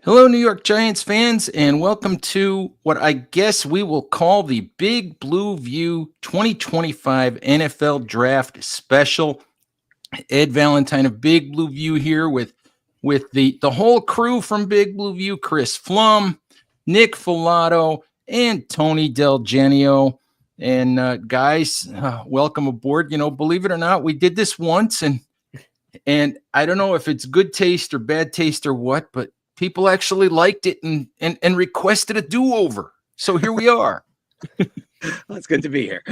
Hello, New York Giants fans, and welcome to what I guess we will call the Big Blue View 2025 NFL Draft Special. Ed Valentine of Big Blue View here with the whole crew from Big Blue View: Chris Pflum, Nick Falato, and Tony DelGenio. And guys, welcome aboard. You know, believe it or not, we did this once, and I don't know if it's good taste or bad taste or what, but people actually liked it and requested a do-over. So here we are. Well, it's good to be here.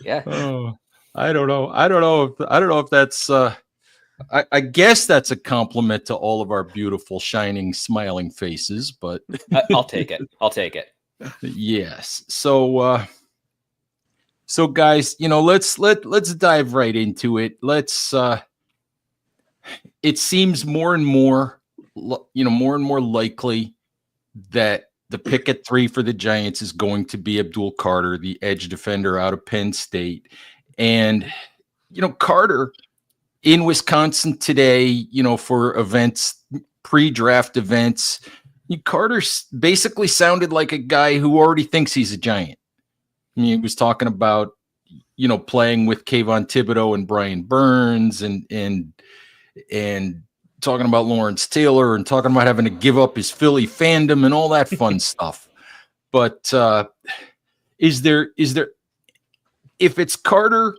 Yeah. Oh, I don't know if that's I guess that's a compliment to all of our beautiful, shining, smiling faces, but I'll take it. I'll take it. yes. So guys, you know, let's dive right into it. It seems more and more likely that the pick at 3 for the Giants is going to be Abdul Carter, the edge defender out of Penn State. And, you know, Carter in Wisconsin today, you know, for events, pre-draft events, Carter basically sounded like a guy who already thinks he's a Giant. I mean, he was talking about, you know, playing with Kayvon Thibodeau and Brian Burns and talking about Lawrence Taylor and talking about having to give up his Philly fandom and all that fun stuff. But is there, if it's Carter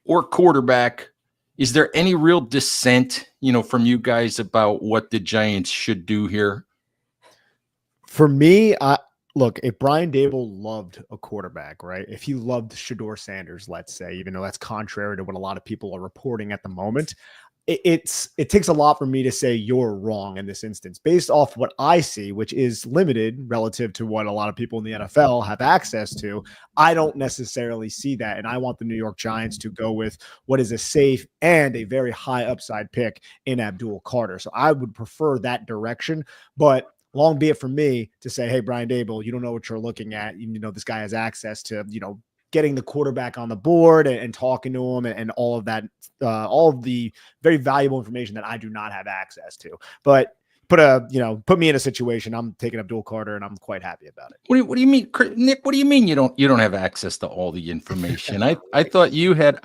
or quarterback, is there any real dissent, you know, from you guys about what the Giants should do here? For me, look, if Brian Dable loved a quarterback, right? If he loved Shedeur Sanders, let's say, even though that's contrary to what a lot of people are reporting at the moment, it takes a lot for me to say you're wrong in this instance based off what I see, which is limited relative to what a lot of people in the NFL have access to. I don't necessarily see that. And I want the New York Giants to go with what is a safe and a very high upside pick in Abdul Carter. So I would prefer that direction, but long be it from me to say, hey, Brian Dable, you don't know what you're looking at. You know, this guy has access to, you know, getting the quarterback on the board and talking to him and all of that, all of the very valuable information that I do not have access to. But put me in a situation, I'm taking Abdul Carter and I'm quite happy about it. What do you mean, Nick? What do you mean you don't have access to all the information? I thought you had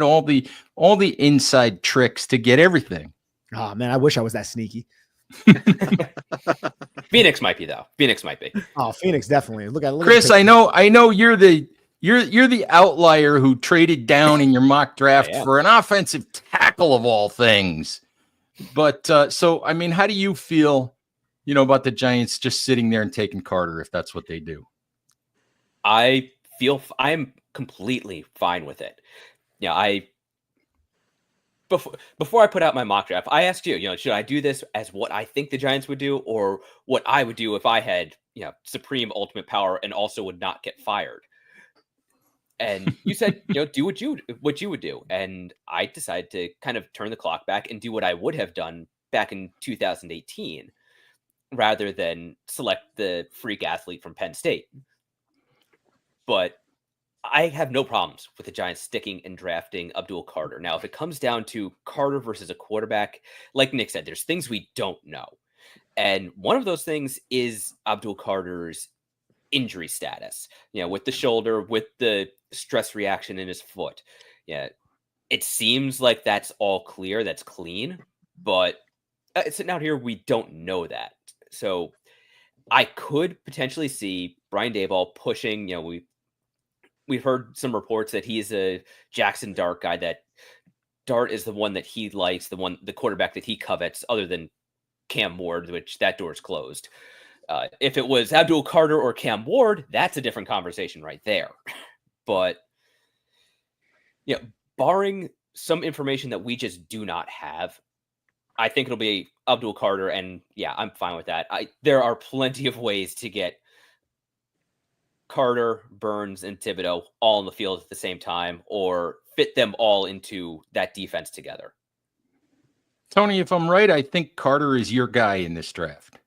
all the inside tricks to get everything. Oh man, I wish I was that sneaky. Phoenix might be though. Phoenix might be. Oh, Phoenix definitely. Look at Chris. I know you're the outlier who traded down in your mock draft for an offensive tackle of all things. But so I mean, how do you feel, you know, about the Giants just sitting there and taking Carter if that's what they do? I feel I'm completely fine with it. Yeah, Before I put out my mock draft, I asked you, you know, should I do this as what I think the Giants would do or what I would do if I had, you know, supreme ultimate power and also would not get fired? And you said, you know, do what you would do. And I decided to kind of turn the clock back and do what I would have done back in 2018 rather than select the freak athlete from Penn State. But I have no problems with the Giants sticking and drafting Abdul Carter. Now, if it comes down to Carter versus a quarterback, like Nick said, there's things we don't know. And one of those things is Abdul Carter's injury status, you know, with the shoulder, with the stress reaction in his foot. Yeah. It seems like that's all clear. That's clean, but sitting out here, we don't know that. So I could potentially see Brian Daboll pushing, you know, we've heard some reports that he's a Jackson Dart guy, that Dart is the one that he likes, the quarterback that he covets other than Cam Ward, which that door is closed. If it was Abdul Carter or Cam Ward, that's a different conversation right there. But, you know, barring some information that we just do not have, I think it'll be Abdul Carter. And yeah, I'm fine with that. There are plenty of ways to get Carter, Burns, and Thibodeau all on the field at the same time or fit them all into that defense together. Tony, if I'm right, I think Carter is your guy in this draft.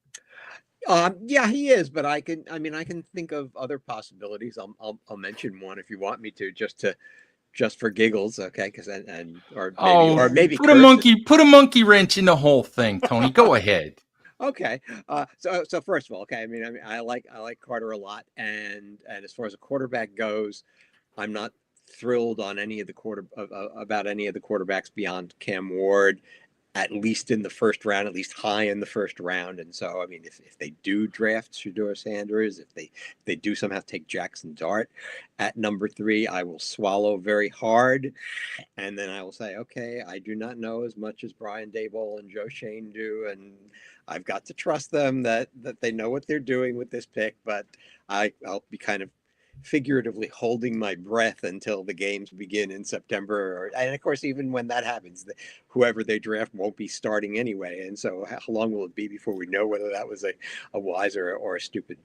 Yeah, he is, but I can think of other possibilities. I'll mention one if you want me to, just for giggles, okay? Because or maybe put a monkey wrench in the whole thing, Tony. Go ahead. Okay. So first of all, okay. I mean, I like Carter a lot, and as far as a quarterback goes, I'm not thrilled on any of the about any of the quarterbacks beyond Cam Ward, at least in the first round, at least high in the first round. And so, I mean, if they do draft Shedeur Sanders, if they do somehow take Jackson Dart at number 3, I will swallow very hard, and then I will say, okay, I do not know as much as Brian Daboll and Joe Shane do, and I've got to trust them that they know what they're doing with this pick. But I'll be kind of figuratively holding my breath until the games begin in September. And of course, even when that happens, whoever they draft won't be starting anyway. And so how long will it be before we know whether that was a wise or a stupid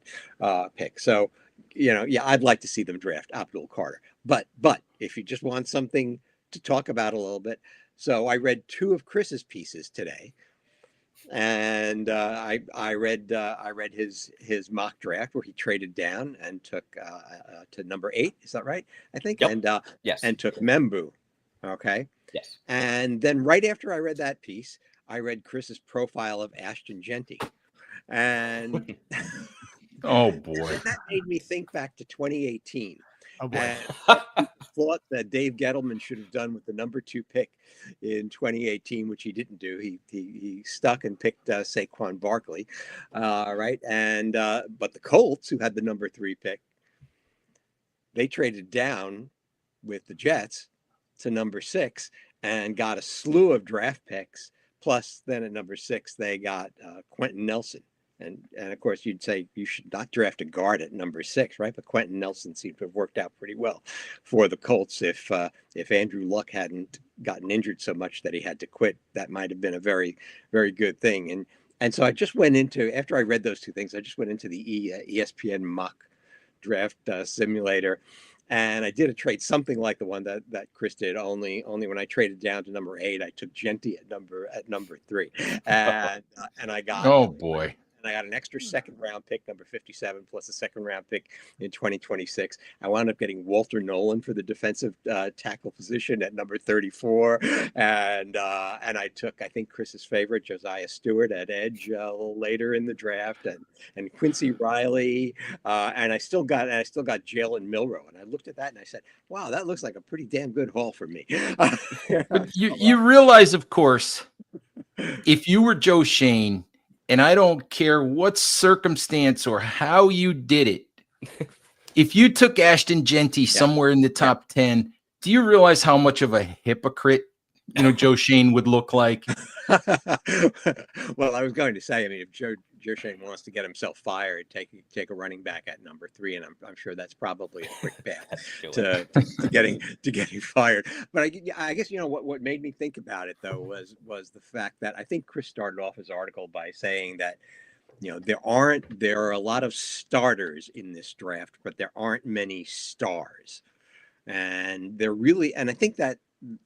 pick? So, yeah, I'd like to see them draft Abdul Carter. But if you just want something to talk about a little bit. So I read 2 of Chris's pieces today. And I read his mock draft where he traded down and took to number 8. Is that right? I think. Yep. And Yes. and took Membu. Okay. Yes. And then right after I read that piece, I read Chris's profile of Ashton Genty, and Oh boy. that made me think back to 2018. Oh boy. And thought that Dave Gettleman should have done with the number 2 pick in 2018, which he didn't do. He stuck and picked Saquon Barkley, right? And but the Colts, who had the number 3 pick, they traded down with the Jets to number 6 and got a slew of draft picks. Plus, then at number 6, they got Quentin Nelson. And of course, you'd say you should not draft a guard at number 6, right? But Quentin Nelson seemed to have worked out pretty well for the Colts. If Andrew Luck hadn't gotten injured so much that he had to quit, that might have been a very, very good thing. And so I just went into, after I read those 2 things, I just went into the ESPN mock draft simulator. And I did a trade something like the one that Chris did. Only when I traded down to number 8, I took Genty at number 3, and I got Oh boy. and I got an extra second round pick, number 57, plus a second round pick in 2026. I wound up getting Walter Nolan for the defensive tackle position at number 34, and I took, I think, Chris's favorite, Josiah Stewart at edge a little later in the draft, and Quincy Riley, and I still got Jalen Milroe, and I looked at that and I said, wow, that looks like a pretty damn good haul for me. But you realize, of course, if you were Joe Shane, and I don't care what circumstance or how you did it, if you took Ashton Genty somewhere in the top 10, do you realize how much of a hypocrite, Joe Shane would look like? Well, I was going to say, I mean, if Joe Shane wants to get himself fired, take a running back at number 3, and I'm sure that's probably a quick path to getting fired. But I guess what made me think about it though was the fact that I think Chris started off his article by saying that there are a lot of starters in this draft, but there aren't many stars, and I think that,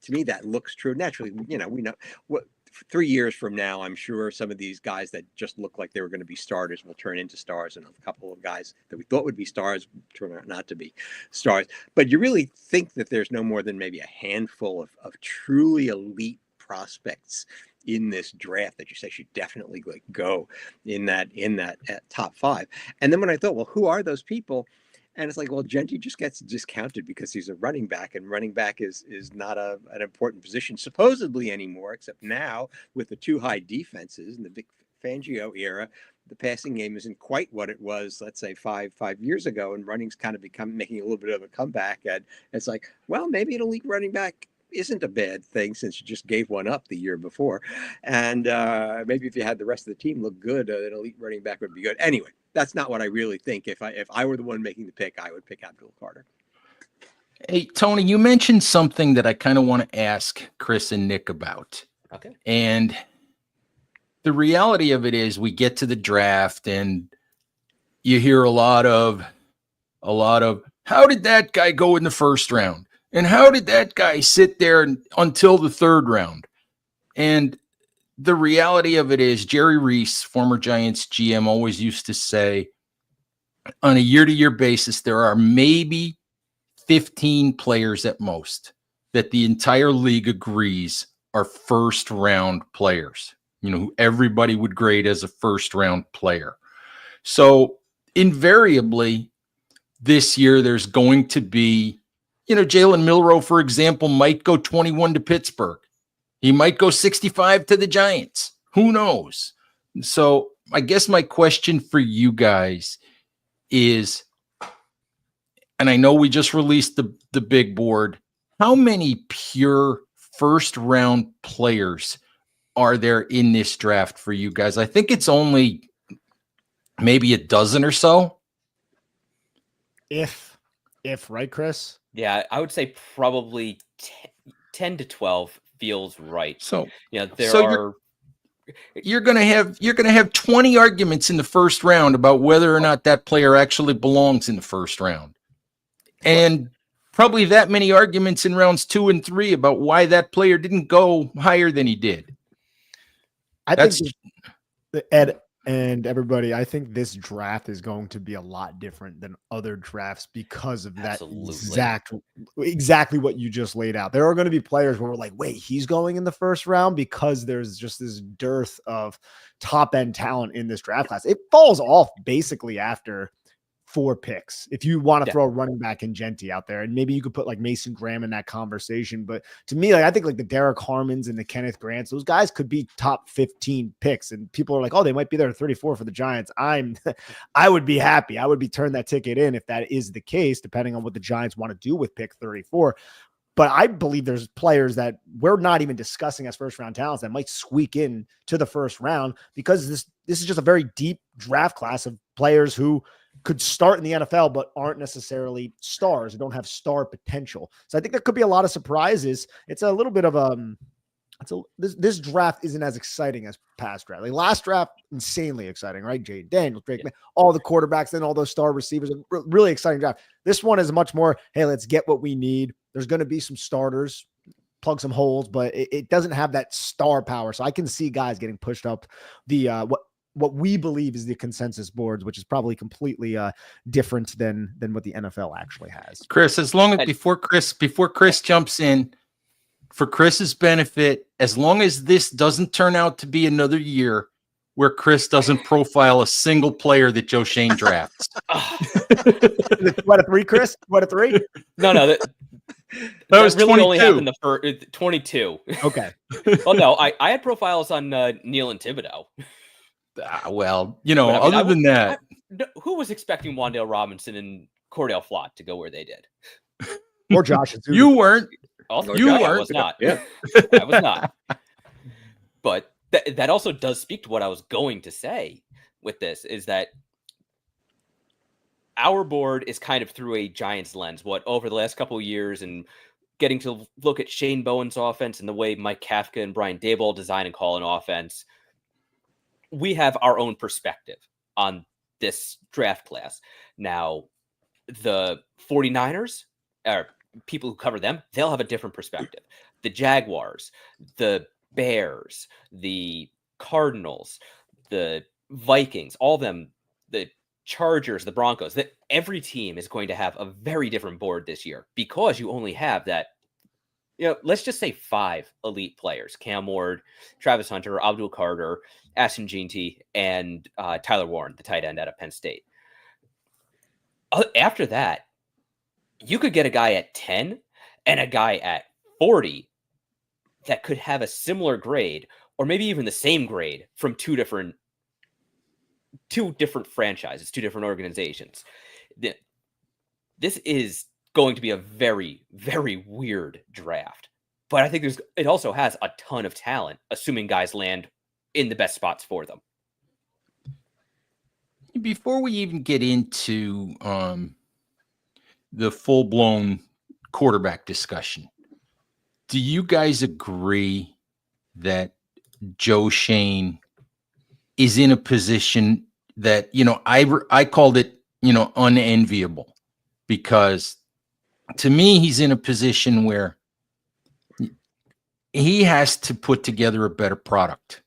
to me, that looks true. Naturally, we know what 3 years from now, I'm sure some of these guys that just look like they were going to be starters will turn into stars, and a couple of guys that we thought would be stars turn out not to be stars. But you really think that there's no more than maybe a handful of truly elite prospects in this draft that you say should definitely go in that top 5. And then when I thought, well, who are those people? And it's like, well, Genty just gets discounted because he's a running back, and running back is not an important position supposedly anymore, except now with the 2 high defenses in the Vic Fangio era, the passing game isn't quite what it was, let's say, five years ago, and running's kind of making a little bit of a comeback. And it's like, well, maybe an elite running back isn't a bad thing since you just gave one up the year before. And maybe if you had the rest of the team look good, an elite running back would be good. Anyway, that's not what I really think. If I were the one making the pick, I would pick Abdul Carter. Hey, Tony, you mentioned something that I kind of want to ask Chris and Nick about. Okay. And the reality of it is we get to the draft and you hear a lot of how did that guy go in the first round? And how did that guy sit there until the 3rd round? And the reality of it is Jerry Reese, former Giants GM, always used to say on a year-to-year basis, there are maybe 15 players at most that the entire league agrees are first-round players, who everybody would grade as a first-round player. So invariably, this year there's going to be, Jalen Milroe, for example, might go 21 to Pittsburgh. He might go 65 to the Giants. Who knows? So I guess my question for you guys is, and I know we just released the big board, how many pure first-round players are there in this draft for you guys? I think it's only maybe a dozen or so. If right, Chris? Yeah, I would say probably 10 to 12 feels right. So there you're gonna have 20 arguments in the first round about whether or not that player actually belongs in the first round, and probably that many arguments in rounds 2 and 3 about why that player didn't go higher than he did. I think Ed and everybody, I think this draft is going to be a lot different than other drafts because of that exactly what you just laid out. There are going to be players where we're like, wait, he's going in the first round, because there's just this dearth of top end talent in this draft class. It falls off basically after 4 picks. If you want to throw a running back in Genti out there, and maybe you could put like Mason Graham in that conversation. But to me, I think like the Derek Harmons and the Kenneth Grants, those guys could be top 15 picks. And people are like, oh, they might be there at 34 for the Giants. I would be happy. I would be turning that ticket in if that is the case, depending on what the Giants want to do with pick 34. But I believe there's players that we're not even discussing as first round talents that might squeak in to the first round, because this is just a very deep draft class of players who could start in the NFL, but aren't necessarily stars and don't have star potential. So I think there could be a lot of surprises. It's a little bit of this draft isn't as exciting as past draft. Like last draft, insanely exciting, right? Jay Daniels, Drake, all the quarterbacks, then all those star receivers, really exciting draft. This one is much more, hey, let's get what we need. There's going to be some starters, plug some holes, but it doesn't have that star power. So I can see guys getting pushed up the what we believe is the consensus boards, which is probably completely different than what the NFL actually has. Chris, as long as before Chris jumps in, for Chris's benefit, as long as this doesn't turn out to be another year where Chris doesn't profile a single player that Joe Shane drafts. What a 3, Chris? What a 3? No, that was really 22. only happened the first 22. Okay. Well, no, I had profiles on Neil and Thibodeau. Well, other than that, who was expecting Wan'Dale Robinson and Cordell Flott to go where they did? Or Josh. You weren't. Also, you Josh, weren't. I was not. Yeah. I was not. But that also does speak to what I was going to say with this, is that our board is kind of through a Giants lens. Over the last couple of years, and getting to look at Shane Bowen's offense and the way Mike Kafka and Brian Daboll design and call an offense, we have our own perspective on this draft class. Now, the 49ers, or people who cover them, they'll have a different perspective. The Jaguars, the Bears, the Cardinals, the Vikings, all of them, the Chargers, the Broncos, that every team is going to have a very different board this year, because you only have that, let's just say 5 elite players: Cam Ward, Travis Hunter, Abdul Carter, Ashton Jeanty, and Tyler Warren, the tight end out of Penn State. After that, you could get a guy at 10 and a guy at 40 that could have a similar grade, or maybe even the same grade, from two different franchises, 2 different organizations. This is going to be a very, very weird draft. But I think it also has a ton of talent, assuming guys land in the best spots for them. Before we even get into the full-blown quarterback discussion, do you guys agree that Joe Shane is in a position that, I called it, unenviable, because to me, he's in a position where he has to put together a better product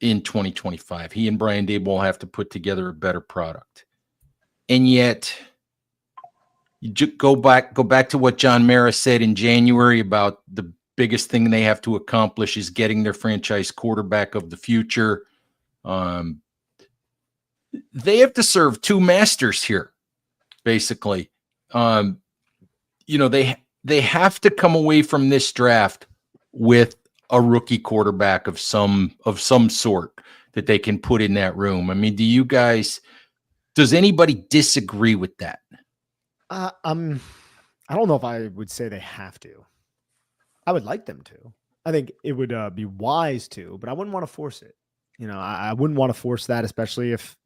in 2025. He and Brian Daboll have to put together a better product. And yet, you go back to what John Mara said in January about the biggest thing they have to accomplish is getting their franchise quarterback of the future. They have to serve two masters here, basically. They have to come away from this draft with a rookie quarterback of some sort that they can put in that room. I mean, does anybody disagree with that? I don't know if I would say they have to. I would like them to. I think it would be wise to, but I wouldn't want to force it. I wouldn't want to force that, especially if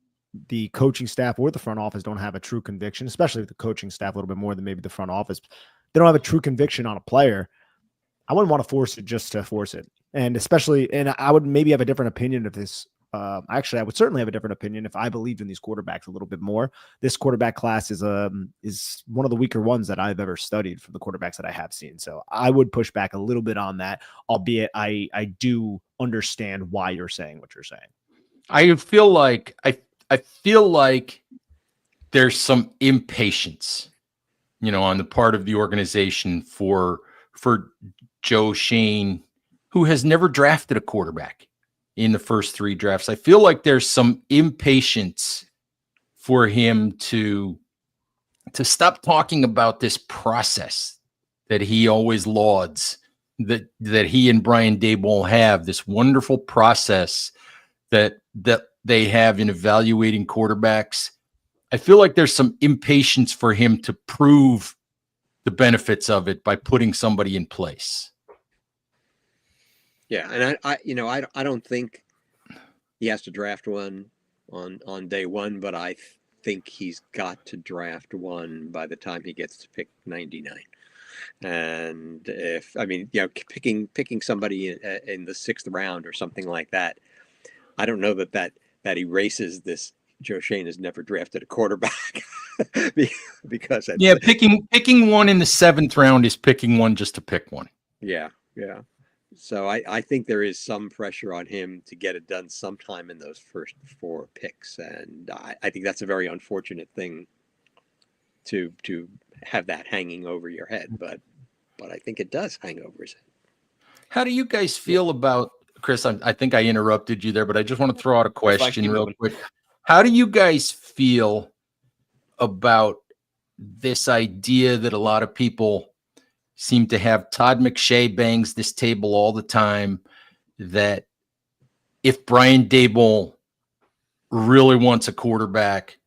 the coaching staff or the front office don't have a true conviction, especially the coaching staff a little bit more than maybe the front office. They don't have a true conviction on a player. I wouldn't want to force it just to force it. And I would maybe have a different opinion of this. Actually, I would certainly have a different opinion if I believed in these quarterbacks a little bit more. This quarterback class is one of the weaker ones that I've ever studied from the quarterbacks that I have seen. So I would push back a little bit on that, albeit I do understand why you're saying what you're saying. I feel like there's some impatience, on the part of the organization for Joe Schoen, who has never drafted a quarterback in the first three drafts. I feel like there's some impatience for him to stop talking about this process that he always lauds, that he and Brian Daboll have, this wonderful process that they have in evaluating quarterbacks. I feel like there's some impatience for him to prove the benefits of it by putting somebody in place. Yeah, and I don't think he has to draft one on day one, but I think he's got to draft one by the time he gets to pick 99. And picking somebody in the 6th round or something like that, I don't know that erases this. Joe Schoen has never drafted a quarterback because picking one in the 7th round is picking one just to pick one. Yeah. So I think there is some pressure on him to get it done sometime in those first 4 picks, and I think that's a very unfortunate thing to have that hanging over your head. But I think it does hang over his head. How do you guys feel about Chris? I think I interrupted you there, but I just want to throw out a question real quick. How do you guys feel about this idea that a lot of people seem to have? Todd McShay bangs this table all the time, that if Brian Daboll really wants a quarterback,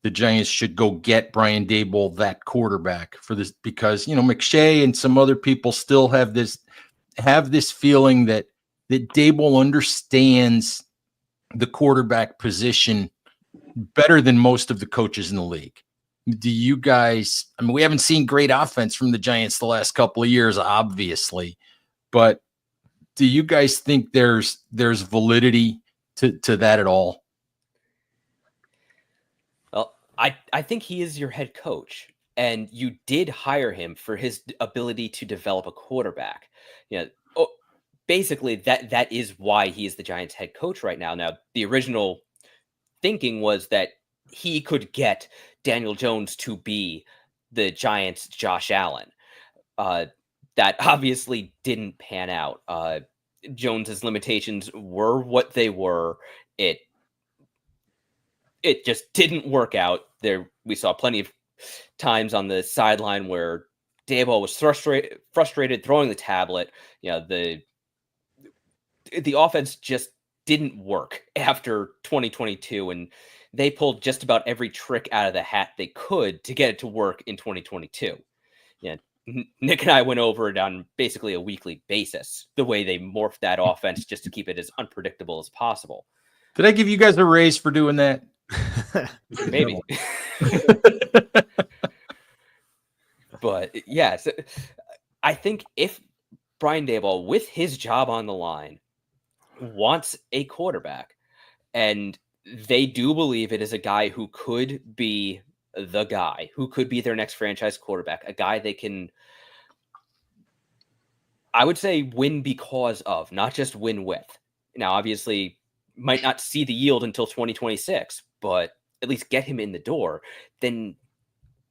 the Giants should go get Brian Daboll that quarterback for this, because McShay and some other people still have this feeling that Daboll understands the quarterback position better than most of the coaches in the league. Do you guys, we haven't seen great offense from the Giants the last couple of years, obviously, but do you guys think there's validity to that at all? Well, I think he is your head coach, and you did hire him for his ability to develop a quarterback. Basically that is why he is the Giants head coach right now. Now, the original thinking was that he could get Daniel Jones to be the Giants' Josh Allen. That obviously didn't pan out. Jones's limitations were what they were. It just didn't work out. There, we saw plenty of times on the sideline where Daboll was frustrated throwing the tablet. The offense just didn't work after 2022, and they pulled just about every trick out of the hat they could to get it to work in 2022. Yeah, Nick and I went over it on basically a weekly basis, the way they morphed that offense just to keep it as unpredictable as possible. Did I give you guys a raise for doing that? Maybe. But yes, I think if Brian Daboll, with his job on the line, wants a quarterback, and they do believe it is a guy who could be the guy, who could be their next franchise quarterback, a guy they can, I would say, win because of, not just win with. Now, obviously, might not see the yield until 2026, but at least get him in the door. Then,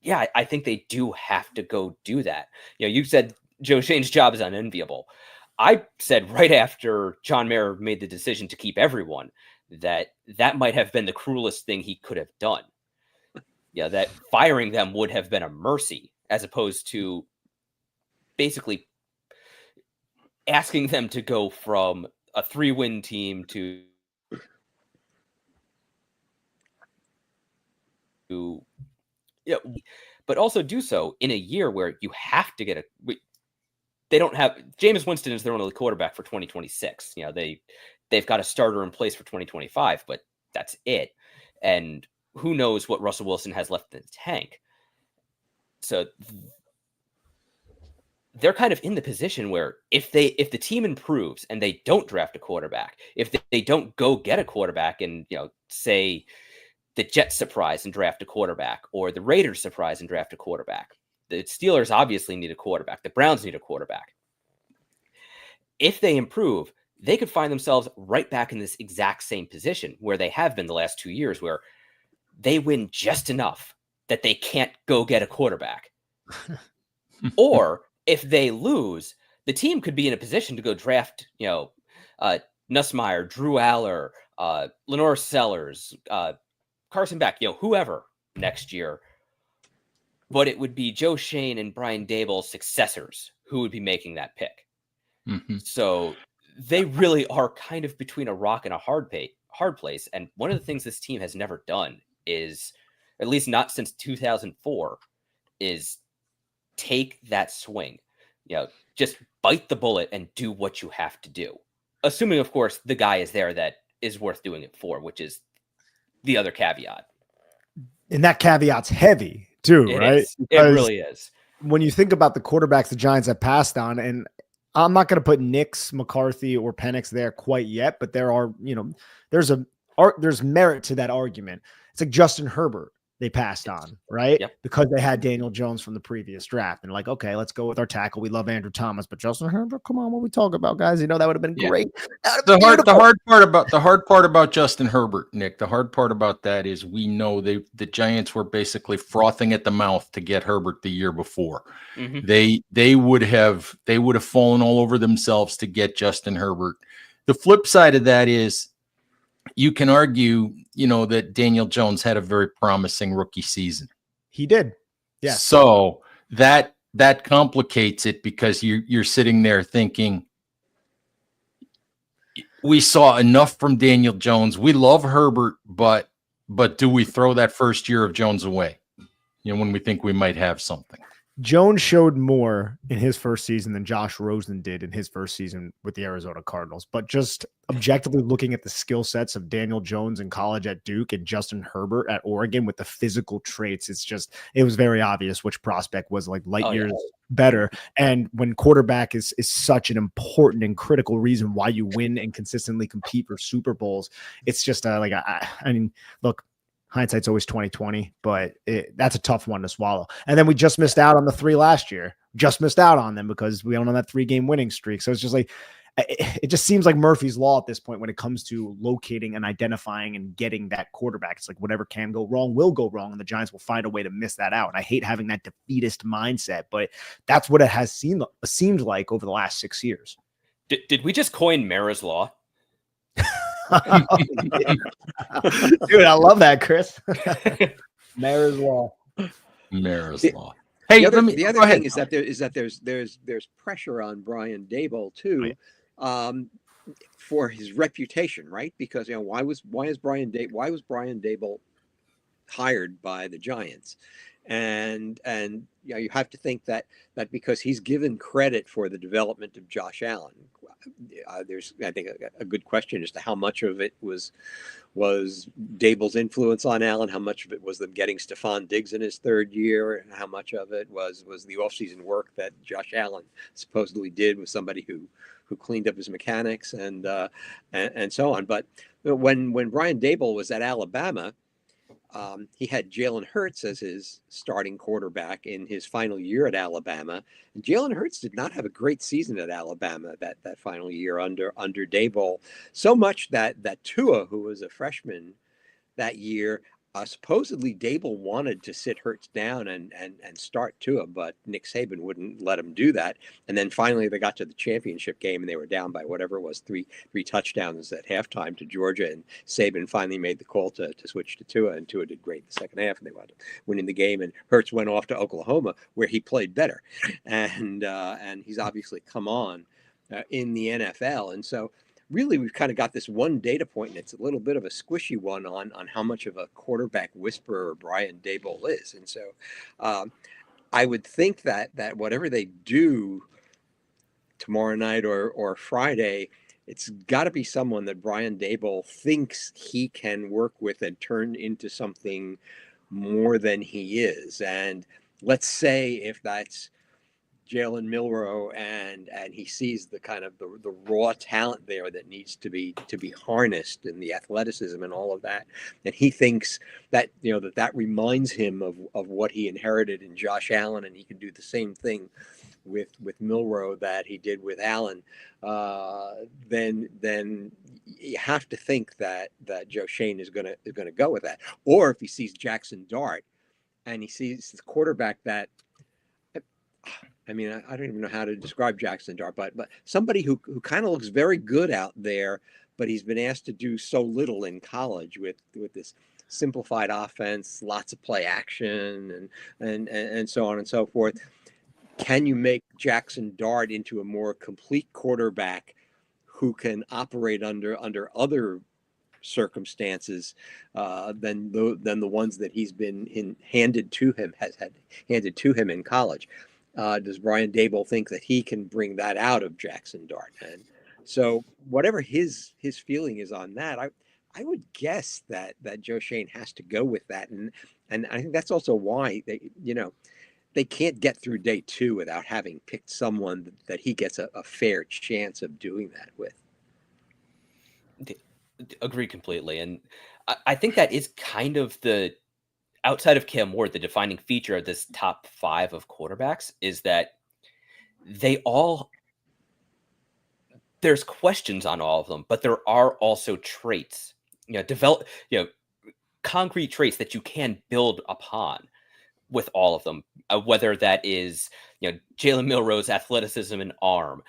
yeah, I think they do have to go do that. You said Joe Shane's job is unenviable. I said right after John Mayer made the decision to keep everyone that might have been the cruelest thing he could have done. Yeah, that firing them would have been a mercy as opposed to basically asking them to go from a 3-win team to but also do so in a year where you have to get they don't have Jameis Winston is their only quarterback for 2026. They've got a starter in place for 2025, but that's it. And who knows what Russell Wilson has left in the tank. So they're kind of in the position where if the team improves and they don't draft a quarterback, if they don't go get a quarterback and, say the Jets surprise and draft a quarterback, or the Raiders surprise and draft a quarterback, the Steelers obviously need a quarterback. The Browns need a quarterback. If they improve, they could find themselves right back in this exact same position where they have been the last 2 years, where they win just enough that they can't go get a quarterback. Or if they lose, the team could be in a position to go draft, Nussmeier, Drew Aller, Lenore Sellers, Carson Beck, whoever next year. But it would be Joe Shane and Brian Daboll's successors who would be making that pick. Mm-hmm. So they really are kind of between a rock and a hard place. And one of the things this team has never done is, at least not since 2004, is take that swing. Just bite the bullet and do what you have to do. Assuming, of course, the guy is there that is worth doing it for, which is the other caveat. And that caveat's heavy too, right? It really is. When you think about the quarterbacks the Giants have passed on, and I'm not going to put Nix, McCarthy, or Penix there quite yet, but there are, there's merit to that argument. It's like Justin Herbert they passed on, right? Yep. Because they had Daniel Jones from the previous draft. And like, okay, let's go with our tackle. We love Andrew Thomas, but Justin Herbert, come on, what we talk about, guys? That would have been great. The hard part about Justin Herbert, Nick, the hard part about that is we know the Giants were basically frothing at the mouth to get Herbert the year before. Mm-hmm. They would have fallen all over themselves to get Justin Herbert. The flip side of that is, you can argue, that Daniel Jones had a very promising rookie season. He did. Yeah. So that complicates it, because you're sitting there thinking, we saw enough from Daniel Jones. We love Herbert, but do we throw that first year of Jones away? When we think we might have something. Jones showed more in his first season than Josh Rosen did in his first season with the Arizona Cardinals. But just objectively looking at the skill sets of Daniel Jones in college at Duke and Justin Herbert at Oregon with the physical traits, it was very obvious which prospect was like light years better. And when quarterback is such an important and critical reason why you win and consistently compete for Super Bowls, it's just look, hindsight's always 20/20, but that's a tough one to swallow. And then we just missed out on the 3 last year. Just missed out on them because we don't on that 3-game winning streak. So it's just like, it just seems like Murphy's Law at this point when it comes to locating and identifying and getting that quarterback. It's like whatever can go wrong will go wrong, and the Giants will find a way to miss that out. And I hate having that defeatist mindset, but that's what it has seemed like over the last 6 years. Did we just coin Mara's Law? Dude, I love that, Chris. Mara's Law. Hey, the other thing is that there's pressure on Brian Daboll too, for his reputation, right? Because why was Brian Daboll hired by the Giants? And you have to think that because he's given credit for the development of Josh Allen, there's, I think, a good question as to how much of it was Daboll's influence on Allen, how much of it was them getting Stephon Diggs in his 3rd year, and how much of it was the offseason work that Josh Allen supposedly did with somebody who cleaned up his mechanics and so on. But when Brian Daboll was at Alabama, he had Jalen Hurts as his starting quarterback in his final year at Alabama. And Jalen Hurts did not have a great season at Alabama that final year under Daboll. So much that Tua, who was a freshman that year, Supposedly Dable wanted to sit Hurts down and start Tua, but Nick Saban wouldn't let him do that. And then finally they got to the championship game and they were down by whatever it was, three touchdowns at halftime to Georgia. And Saban finally made the call to switch to Tua, and Tua did great in the second half, and they wound up winning the game. And Hurts went off to Oklahoma where he played better, and he's obviously come on in the NFL. And so really we've kind of got this one data point, and it's a little bit of a squishy one on how much of a quarterback whisperer Brian Daboll is. And so I would think that whatever they do tomorrow night or Friday, it's got to be someone that Brian Daboll thinks he can work with and turn into something more than he is. And let's say if that's Jalen Milroe, and he sees the kind of the raw talent there that needs to be harnessed, and the athleticism and all of that, and he thinks that that reminds him of what he inherited in Josh Allen, and he can do the same thing with Milroe that he did with Allen. Then you have to think that Joe Schoen is going to go with that. Or if he sees Jackson Dart and he sees the quarterback that, I mean, I don't even know how to describe Jackson Dart, but somebody who kind of looks very good out there, but he's been asked to do so little in college with this simplified offense, lots of play action, and so on and so forth. Can you make Jackson Dart into a more complete quarterback who can operate under other circumstances than the ones that he's been handed to him in college? Does Brian Daboll think that he can bring that out of Jackson Dart? And so whatever his feeling is on that, I would guess that Joe Schoen has to go with that. And I think that's also why they can't get through day two without having picked someone that he gets a fair chance of doing that with. Agree completely. And I think that is kind of outside of Cam Ward, the defining feature of this top 5 of quarterbacks is that there's questions on all of them, but there are also traits, concrete traits that you can build upon with all of them, whether that is, Jalen Milroe's athleticism and arm,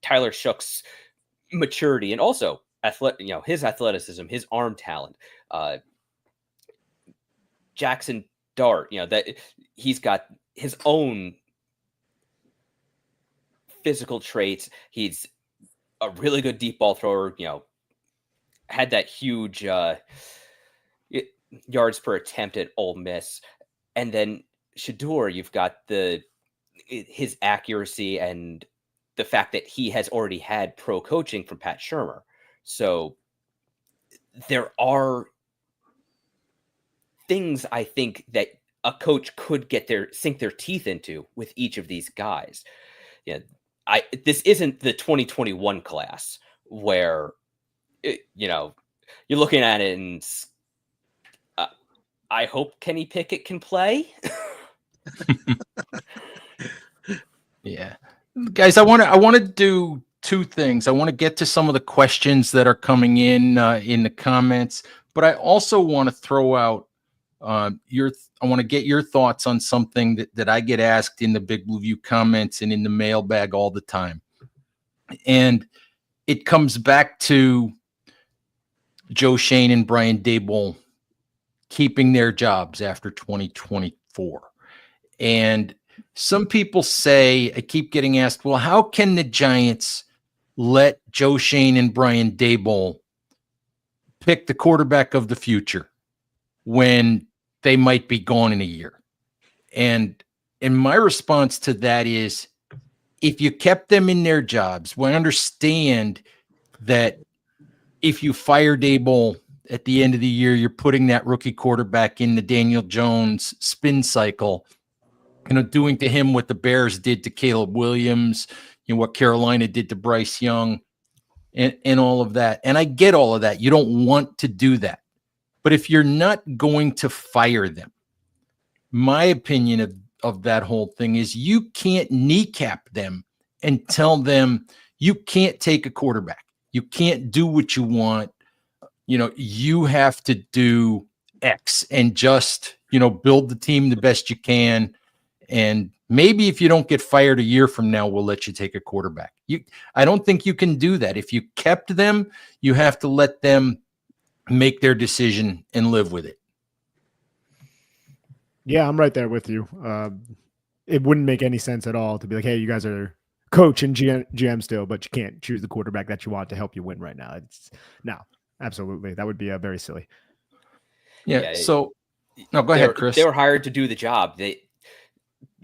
Tyler Shoug's maturity, and also his athleticism, his arm talent, Jackson Dart, that he's got his own physical traits. He's a really good deep ball thrower, had that huge yards per attempt at Ole Miss. And then Shedeur, you've got his accuracy and the fact that he has already had pro coaching from Pat Shurmur. So there are things I think that a coach could sink their teeth into with each of these guys. This isn't the 2021 class where, you're looking at it and I hope Kenny Pickett can play. Yeah. Guys, I want to do two things. I want to get to some of the questions that are coming in the comments, but I also want to throw out I want to get your thoughts on something that I get asked in the Big Blue View comments and in the mailbag all the time. And it comes back to Joe Schoen and Brian Daboll keeping their jobs after 2024. And some people say, I keep getting asked, well, how can the Giants let Joe Schoen and Brian Daboll pick the quarterback of the future when they might be gone in a year? And my response to that is, if you kept them in their jobs, we understand that if you fire Daboll at the end of the year, you're putting that rookie quarterback in the Daniel Jones spin cycle, doing to him what the Bears did to Caleb Williams, what Carolina did to Bryce Young, and all of that. And I get all of that. You don't want to do that. But if you're not going to fire them, my opinion of that whole thing is you can't kneecap them and tell them you can't take a quarterback. You can't do what you want. You have to do X and just, build the team the best you can. And maybe if you don't get fired a year from now, we'll let you take a quarterback. I don't think you can do that. If you kept them, you have to let them make their decision and live with it. Yeah, I'm right there with you. It wouldn't make any sense at all to be like, hey, you guys are coach and GM still, but you can't choose the quarterback that you want to help you win right now. No, absolutely. That would be very silly. Yeah. So, no, go ahead, Chris. They were hired to do the job. The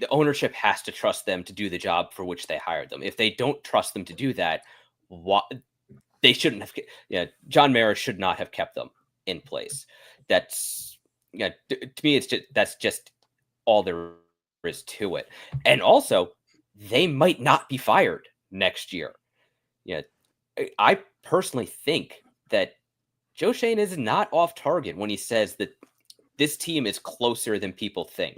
ownership has to trust them to do the job for which they hired them. If they don't trust them to do that, they shouldn't have. John Mara should not have kept them in place. That's to me, that's just all there is to it. And also, they might not be fired next year. I personally think that Joe Schoen is not off target when he says that this team is closer than people think.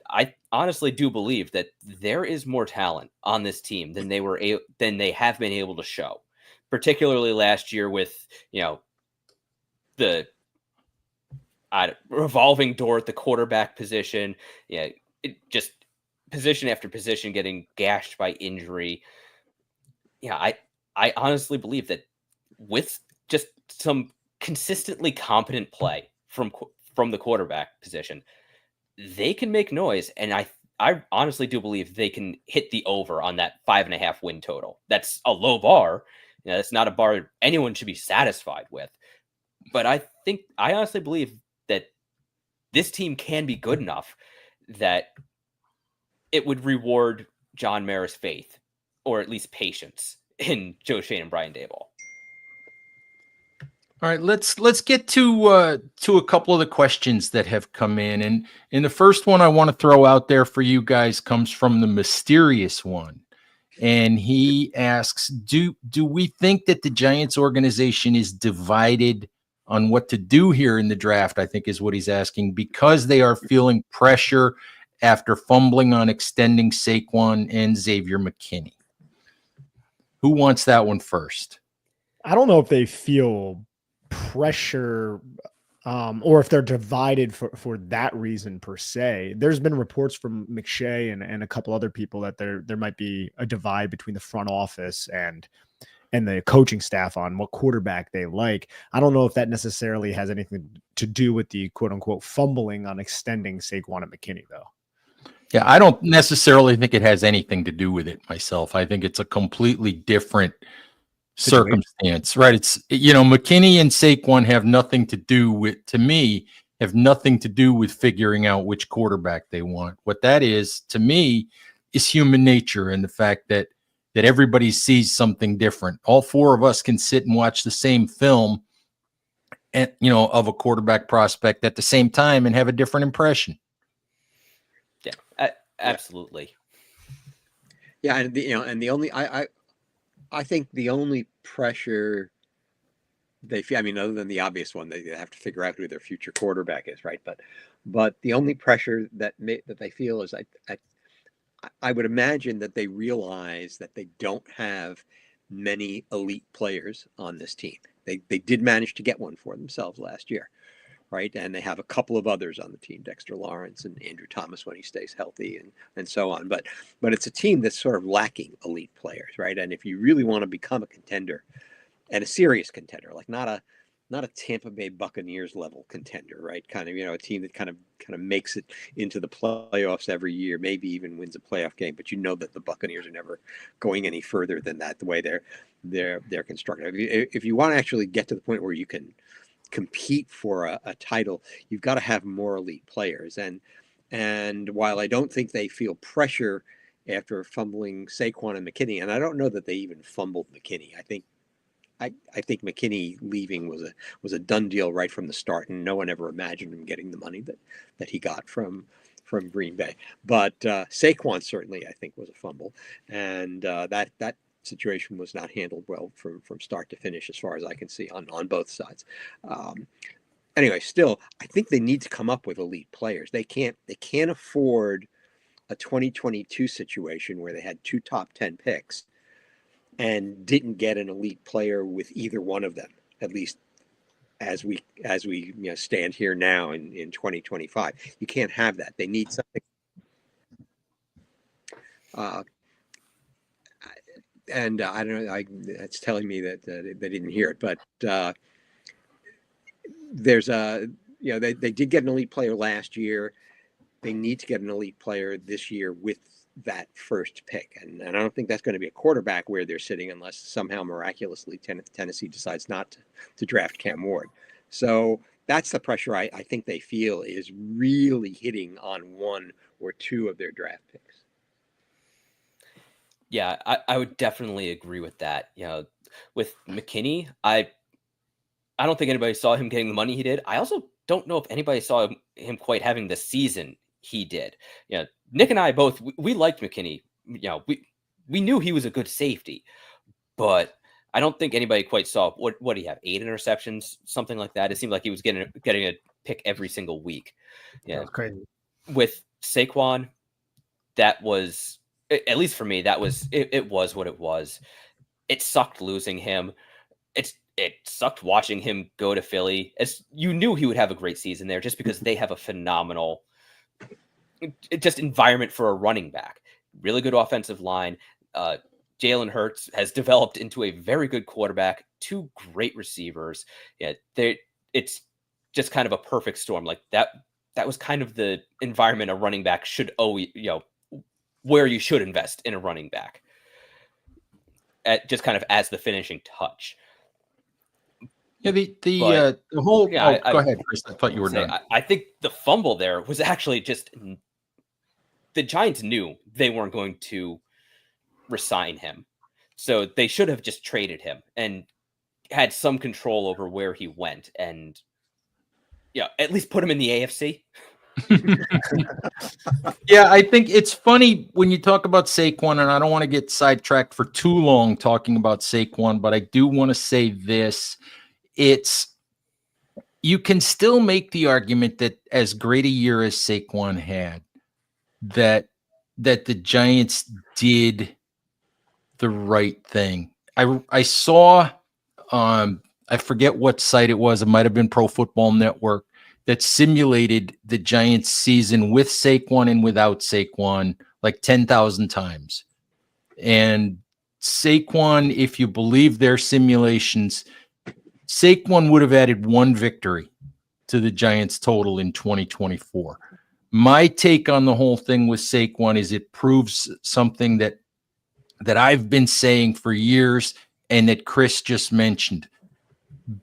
I honestly do believe that there is more talent on this team than they have been able to show, particularly last year with the revolving door at the quarterback position. Just position after position getting gashed by injury. I honestly believe that with just some consistently competent play from the quarterback position, they can make noise. And I honestly do believe they can hit the over on that 5.5 win total. That's a low bar. That's not a bar anyone should be satisfied with. But I honestly believe that this team can be good enough that it would reward John Mara's faith, or at least patience, in Joe Schoen and Brian Daboll. All right, let's get to a couple of the questions that have come in, and the first one I want to throw out there for you guys comes from the mysterious one, and he asks, "Do we think that the Giants organization is divided on what to do here in the draft?" I think is what he's asking, because they are feeling pressure after fumbling on extending Saquon and Xavier McKinney. Who wants that one first? I don't know if they feel pressure or if they're divided for that reason per se. There's been reports from McShay and a couple other people that there might be a divide between the front office and the coaching staff on what quarterback they like. I don't know if that necessarily has anything to do with the quote unquote fumbling on extending Saquon and McKinney, though. Yeah, I don't necessarily think it has anything to do with it myself. I think it's a completely different circumstance, right? It's, McKinney and Saquon have nothing to do with, to me, have nothing to do with figuring out which quarterback they want. What that is, to me, is human nature and the fact that everybody sees something different. All four of us can sit and watch the same film and, of a quarterback prospect at the same time and have a different impression. Yeah, absolutely. Yeah, and the only I think the only pressure they feel, I mean, other than the obvious one, they have to figure out who their future quarterback is, right? But the only pressure that they feel is I would imagine that they realize that they don't have many elite players on this team. They did manage to get one for themselves last year, right? And they have a couple of others on the team, Dexter Lawrence and Andrew Thomas when he stays healthy and so on. But it's a team that's sort of lacking elite players, right? And if you really want to become a contender, and a serious contender, like not a Tampa Bay Buccaneers level contender, right? Kind of, a team that kind of makes it into the playoffs every year, maybe even wins a playoff game, but that the Buccaneers are never going any further than that, the way they're constructed. If you want to actually get to the point where you can compete for a title, you've got to have more elite players. And while I don't think they feel pressure after fumbling Saquon and McKinney, and I don't know that they even fumbled McKinney. I think McKinney leaving was a done deal right from the start, and no one ever imagined him getting the money that he got from Green Bay. But Saquon certainly, I think, was a fumble, and that situation was not handled well from start to finish, as far as I can see on both sides. Anyway, still, I think they need to come up with elite players. They can't afford a 2022 situation where they had 2 top 10 picks and didn't get an elite player with either one of them, at least as we stand here now in 2025. You can't have that. They need something. And I don't know. It's telling me that they didn't hear it, but there's a they did get an elite player last year. They need to get an elite player this year with that first pick, and I don't think that's going to be a quarterback where they're sitting unless somehow miraculously Tennessee decides not to draft Cam Ward. So that's the pressure I think they feel is really hitting on one or two of their draft picks. Yeah, I would definitely agree with that. With McKinney, I don't think anybody saw him getting the money he did. I also don't know if anybody saw him quite having the season he did. Nick and I both, we liked McKinney. We knew he was a good safety, but I don't think anybody quite saw what did he have, 8 interceptions, something like that. It seemed like he was getting a pick every single week. Yeah, that's crazy. With Saquon, that was, at least for me, that was it was what it was. It sucked losing him. It sucked watching him go to Philly. You knew he would have a great season there just because they have a phenomenal just environment for a running back. Really good offensive line. Jalen Hurts has developed into a very good quarterback, 2 great receivers. Yeah, it's just kind of a perfect storm. Like that was kind of the environment a running back should where you should invest in a running back. Just kind of as the finishing touch. Yeah, the whole. Yeah, go ahead, Chris. I thought you were done. I think the fumble there was actually just the Giants knew they weren't going to resign him, so they should have just traded him and had some control over where he went, and at least put him in the AFC. Yeah, I think it's funny when you talk about Saquon, and I don't want to get sidetracked for too long talking about Saquon, but I do want to say this. You can still make the argument that as great a year as Saquon had, that the Giants did the right thing. I saw, I forget what site it was. It might have been Pro Football Network that simulated the Giants season with Saquon and without Saquon like 10,000 times. And Saquon, if you believe their simulations, Saquon would have added 1 victory to the Giants total in 2024. My take on the whole thing with Saquon is it proves something that I've been saying for years and that Chris just mentioned.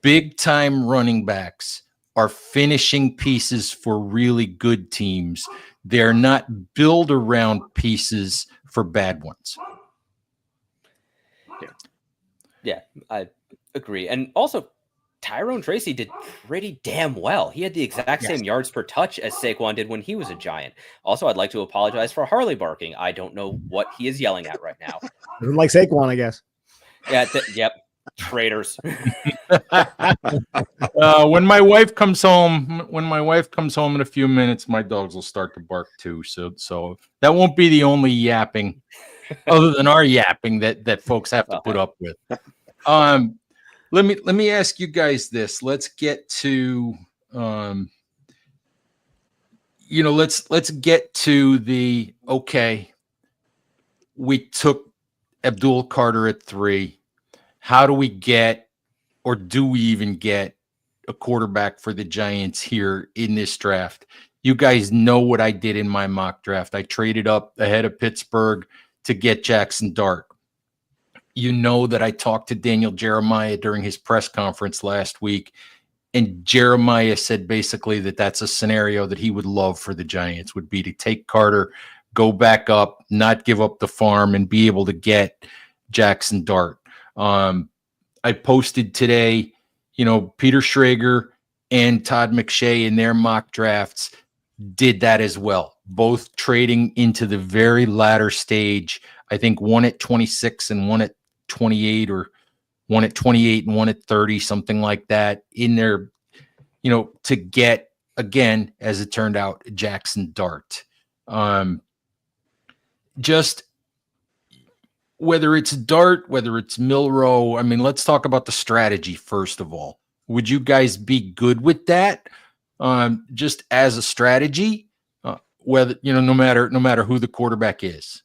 Big time running backs are finishing pieces for really good teams. They're not build around pieces for bad ones. Yeah, I agree. And also, Tyrone Tracy did pretty damn well. He had the exact same yards per touch as Saquon did when he was a Giant. Also, I'd like to apologize for Harley barking. I don't know what he is yelling at right now. Doesn't like Saquon, I guess. Yeah, yep. Traitors. When my wife comes home in a few minutes, my dogs will start to bark too. So that won't be the only yapping, other than our yapping that folks have to put up with. Let me ask you guys this. Let's get to let's get to the okay. We took Abdul Carter at 3. How do we get, or do we even get, a quarterback for the Giants here in this draft? You guys know what I did in my mock draft. I traded up ahead of Pittsburgh to get Jackson Dart. You know that I talked to Daniel Jeremiah during his press conference last week, and Jeremiah said basically that that's a scenario that he would love for the Giants, would be to take Carter, go back up, not give up the farm, and be able to get Jackson Dart. I posted today, Peter Schrager and Todd McShay in their mock drafts did that as well, both trading into the very latter stage. I think one at 26 and one at 28, or one at 28 and one at 30, something like that, in there, to get, again, as it turned out, Jackson Dart. Just whether it's Dart, whether it's Milroe, let's talk about the strategy first of all. Would you guys be good with that? Just as a strategy, whether, no matter who the quarterback is.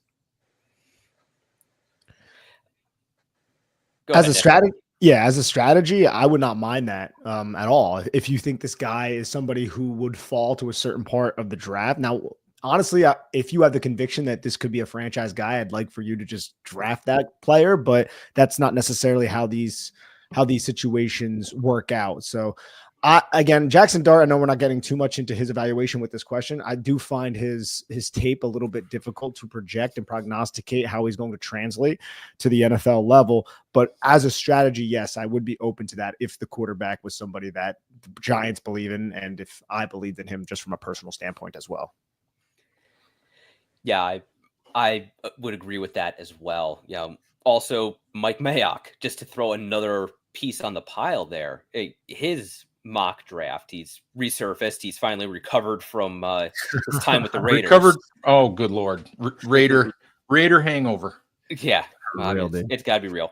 As a strategy, yeah, as a strategy, I would not mind that at all. If you think this guy is somebody who would fall to a certain part of the draft. Now, honestly, if you have the conviction that this could be a franchise guy, I'd like for you to just draft that player, but that's not necessarily how these situations work out. So again, Jackson Dart, I know we're not getting too much into his evaluation with this question. I do find his tape a little bit difficult to project and prognosticate how he's going to translate to the NFL level. But as a strategy, yes, I would be open to that if the quarterback was somebody that the Giants believe in, and if I believed in him just from a personal standpoint as well. Yeah, I would agree with that as well. Also Mike Mayock, just to throw another piece on the pile there. His mock draft, he's resurfaced. He's finally recovered from his time with the Raiders. Recovered. Oh, good Lord. Raider hangover. Yeah, it's got to be real.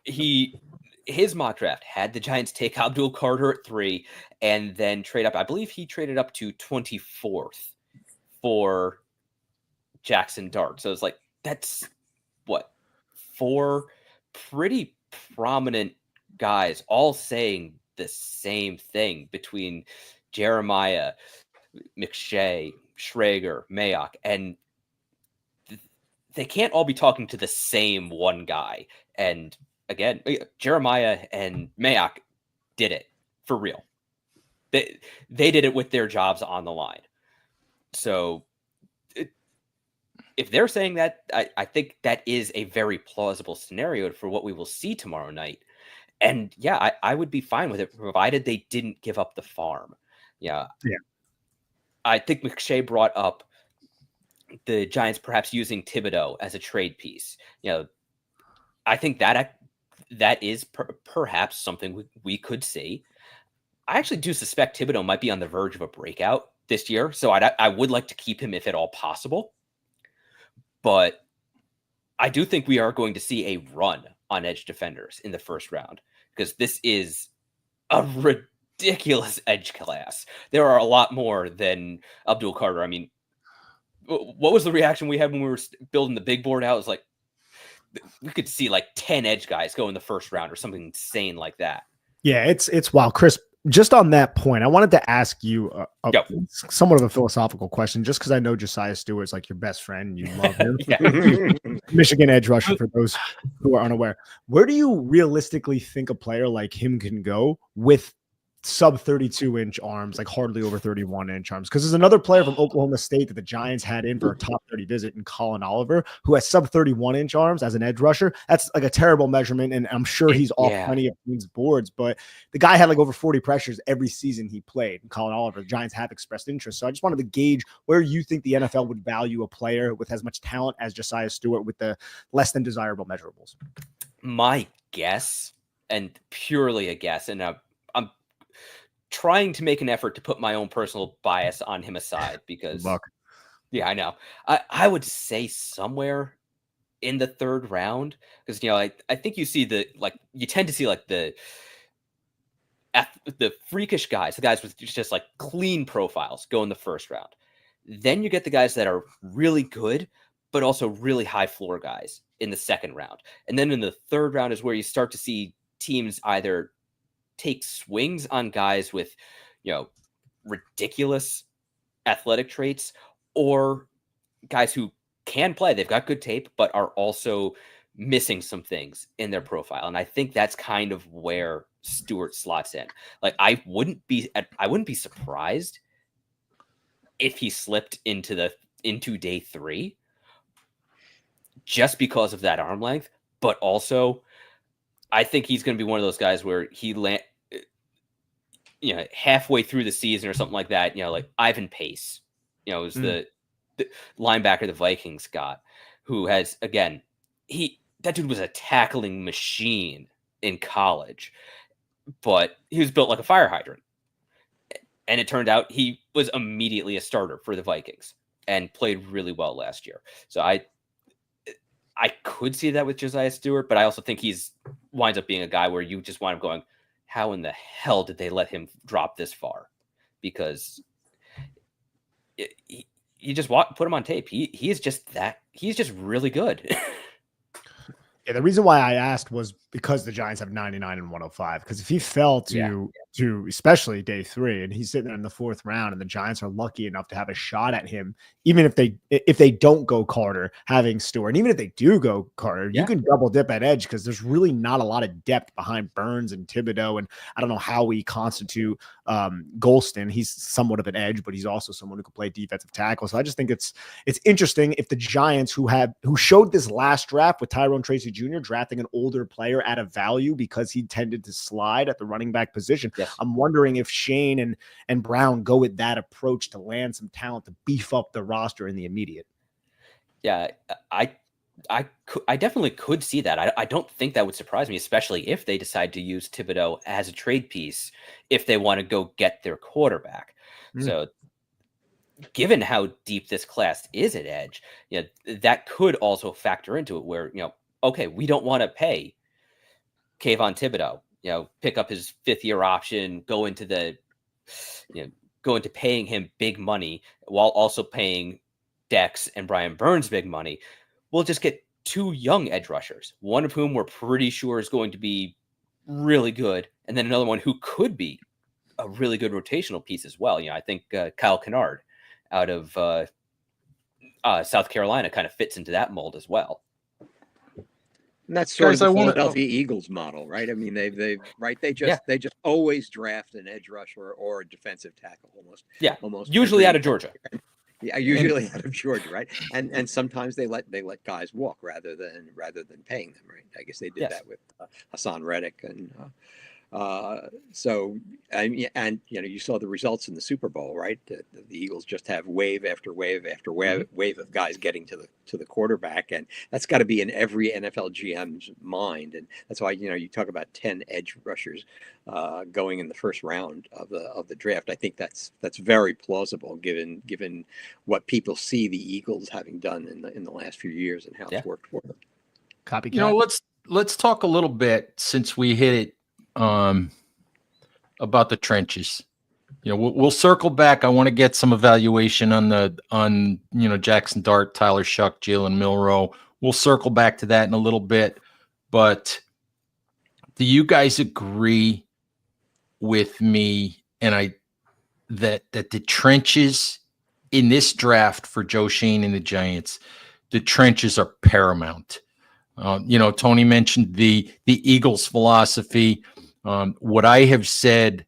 His mock draft had the Giants take Abdul Carter at 3 and then trade up. I believe he traded up to 24th for Jackson Dart. So it's like, that's what, 4 pretty prominent guys all saying the same thing between Jeremiah, McShay, Schrager, Mayock, and they can't all be talking to the same one guy. And again, Jeremiah and Mayock did it for real. They did it with their jobs on the line. So if they're saying that, I think that is a very plausible scenario for what we will see tomorrow night. And yeah, I would be fine with it, provided they didn't give up the farm. Yeah. I think McShay brought up the Giants perhaps using Thibodeau as a trade piece. I think that is perhaps something we could see. I actually do suspect Thibodeau might be on the verge of a breakout this year, so I would like to keep him if at all possible. But I do think we are going to see a run on edge defenders in the first round, because this is a ridiculous edge class. There are a lot more than Abdul Carter. I mean, what was the reaction we had when we were building the big board out? It was like, we could see like 10 edge guys go in the first round or something insane like that. Yeah, it's wild. Chris, just on that point, I wanted to ask you somewhat of a philosophical question, just because I know Josiah Stewart's like your best friend. You love him. Michigan edge rusher, for those who are unaware. Where do you realistically think a player like him can go with sub 32-inch arms, like hardly over 31-inch arms? Because there's another player from Oklahoma State that the Giants had in for a top 30 visit in Colin Oliver, who has sub 31-inch arms as an edge rusher. That's like a terrible measurement, and I'm sure he's off plenty of teams' boards, but the guy had like over 40 pressures every season he played. And Colin Oliver, the Giants have expressed interest. So I just wanted to gauge where you think the NFL would value a player with as much talent as Josiah Stewart with the less than desirable measurables. My guess, and purely a guess, and I'm trying to make an effort to put my own personal bias on him aside, because yeah, I know. I would say somewhere in the 3rd round, because I think you see you tend to see like the freakish guys, the guys with just like clean profiles go in the 1st round. Then you get the guys that are really good, but also really high floor guys in the 2nd round. And then in the 3rd round is where you start to see teams either take swings on guys with, ridiculous athletic traits, or guys who can play. They've got good tape, but are also missing some things in their profile. And I think that's kind of where Stewart slots in. Like, I wouldn't be surprised if he slipped into day 3 just because of that arm length, but also I think he's going to be one of those guys where he halfway through the season or something like that, like Ivan Pace, is the linebacker the Vikings got, who has, again, that dude was a tackling machine in college, but he was built like a fire hydrant. And it turned out he was immediately a starter for the Vikings and played really well last year. So I could see that with Josiah Stewart, but I also think he's winds up being a guy where you just wind up going, how in the hell did they let him drop this far? Because you just put him on tape. He's just really good. Yeah, the reason why I asked was because the Giants have 99 and 105. Because if he fell to especially day 3, and he's sitting there in the 4th round, and the Giants are lucky enough to have a shot at him, even if they don't go Carter, having Stewart, and even if they do go Carter, you can double dip at edge because there's really not a lot of depth behind Burns and Thibodeau, and I don't know how we constitute Golston. He's somewhat of an edge, but he's also someone who can play defensive tackle. So I just think it's interesting if the Giants, who showed this last draft with Tyrone Tracy Jr. drafting an older player at a value because he tended to slide at the running back position. Yes. I'm wondering if Shane and Brown go with that approach to land some talent to beef up the roster in the immediate. Yeah, I definitely could see that. I don't think that would surprise me, especially if they decide to use Thibodeau as a trade piece if they want to go get their quarterback. So given how deep this class is at edge, that could also factor into it where, okay, we don't want to pay Kayvon Thibodeau, pick up his 5th-year option, go into paying him big money while also paying Dex and Brian Burns big money. We'll just get 2 young edge rushers, one of whom we're pretty sure is going to be really good, and then another one who could be a really good rotational piece as well. I think Kyle Kennard out of South Carolina kind of fits into that mold as well. And that's sort of the Philadelphia Eagles model, right? I mean, they just always draft an edge rusher or a defensive tackle, almost usually out of Georgia. Yeah, usually out of Georgia, right? And sometimes they let guys walk rather than paying them, right? I guess they did that with Hassan Reddick and. You saw the results in the Super Bowl, right? The Eagles just have wave after wave after wave of guys getting to the quarterback, and that's got to be in every NFL GM's mind. And that's why you talk about 10 edge rushers going in the first round of the draft. I think that's very plausible given what people see the Eagles having done in the last few years and how it's worked for them. Copycat. Let's talk a little bit, since we hit it, about the trenches. We'll circle back. I want to get some evaluation on Jackson Dart, Tyler Shuck, Jalen Milroe. We'll circle back to that in a little bit. But do you guys agree with me that the trenches in this draft for Joe Shane and the Giants, the trenches are paramount? Tony mentioned the Eagles philosophy. What I have said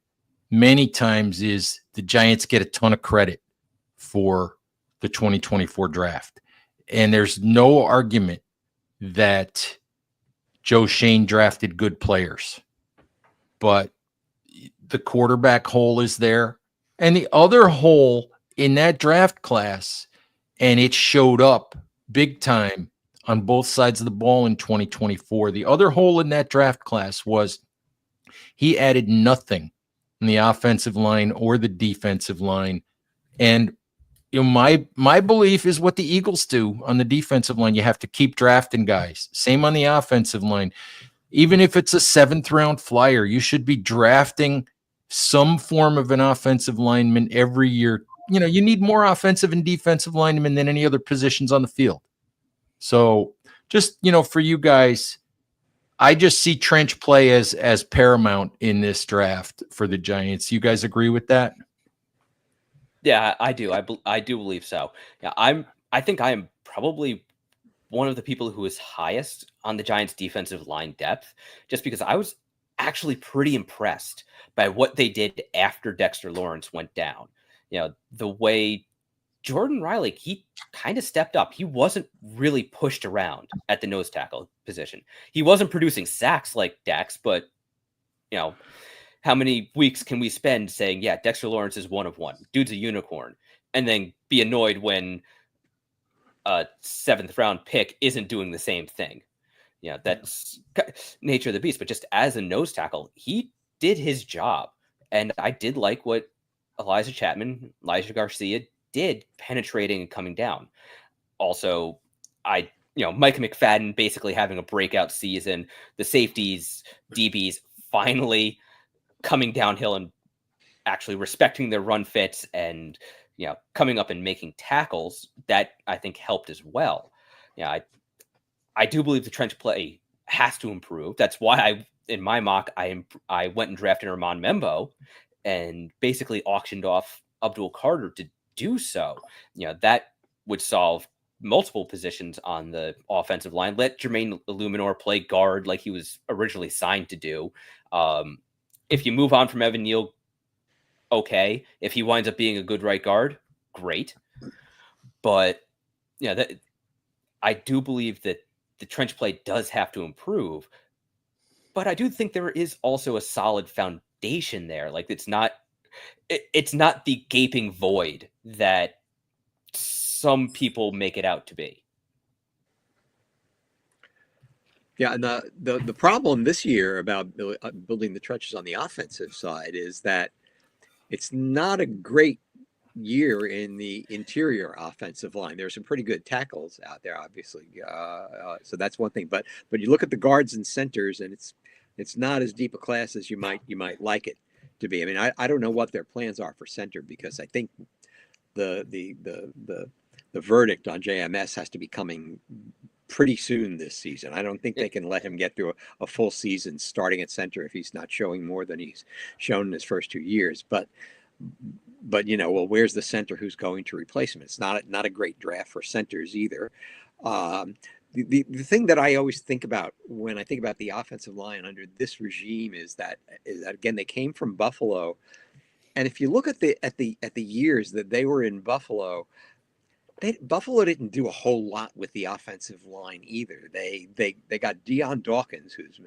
many times is the Giants get a ton of credit for the 2024 draft. And there's no argument that Joe Shane drafted good players. But the quarterback hole is there. And the other hole in that draft class, and it showed up big time on both sides of the ball in 2024. The other hole in that draft class was he added nothing in the offensive line or the defensive line. And my belief is what the Eagles do on the defensive line. You have to keep drafting guys. Same on the offensive line. Even if it's a 7th round flyer, you should be drafting some form of an offensive lineman every year. You need more offensive and defensive linemen than any other positions on the field. So just, for you guys, I just see trench play as paramount in this draft for the Giants. You guys agree with that? Yeah, I do. I do believe so. Yeah, I think I am probably one of the people who is highest on the Giants' defensive line depth, just because I was actually pretty impressed by what they did after Dexter Lawrence went down. The way Jordan Riley, he kind of stepped up. He wasn't really pushed around at the nose tackle position. He wasn't producing sacks like Dex, but, how many weeks can we spend saying, yeah, Dexter Lawrence is one of one. Dude's a unicorn. And then be annoyed when a 7th round pick isn't doing the same thing. That's nature of the beast. But just as a nose tackle, he did his job. And I did like what Elijah Garcia did, penetrating and coming down. Also, Micah McFadden basically having a breakout season. The safeties, DBs finally coming downhill and actually respecting their run fits and, coming up and making tackles, that I think helped as well. I do believe the trench play has to improve. That's why in my mock, I went and drafted Armand Membo and basically auctioned off Abdul Carter to do so. That would solve multiple positions on the offensive line. Let Jermaine Illuminor play guard like he was originally signed to do. If you move on from Evan Neal, okay. If he winds up being a good right guard, great. But I do believe that the trench play does have to improve. But I do think there is also a solid foundation there. Like it's not the gaping void that some people make it out to be. Yeah, and the problem this year about building the trenches on the offensive side is that it's not a great year in the interior offensive line. There's some pretty good tackles out there, obviously. So that's one thing. But you look at the guards and centers, and it's not as deep a class as you might like it to be. I mean, I don't know what their plans are for center, because I think the verdict on JMS has to be coming pretty soon this season. I don't think they can let him get through a full season starting at center if he's not showing more than he's shown in his first 2 years. But well, where's the center who's going to replace him? It's not a great draft for centers either. The thing that I always think about when I think about the offensive line under this regime is that again, they came from Buffalo, and if you look at the years that they were in Buffalo, Buffalo didn't do a whole lot with the offensive line either. They got Deion Dawkins, who's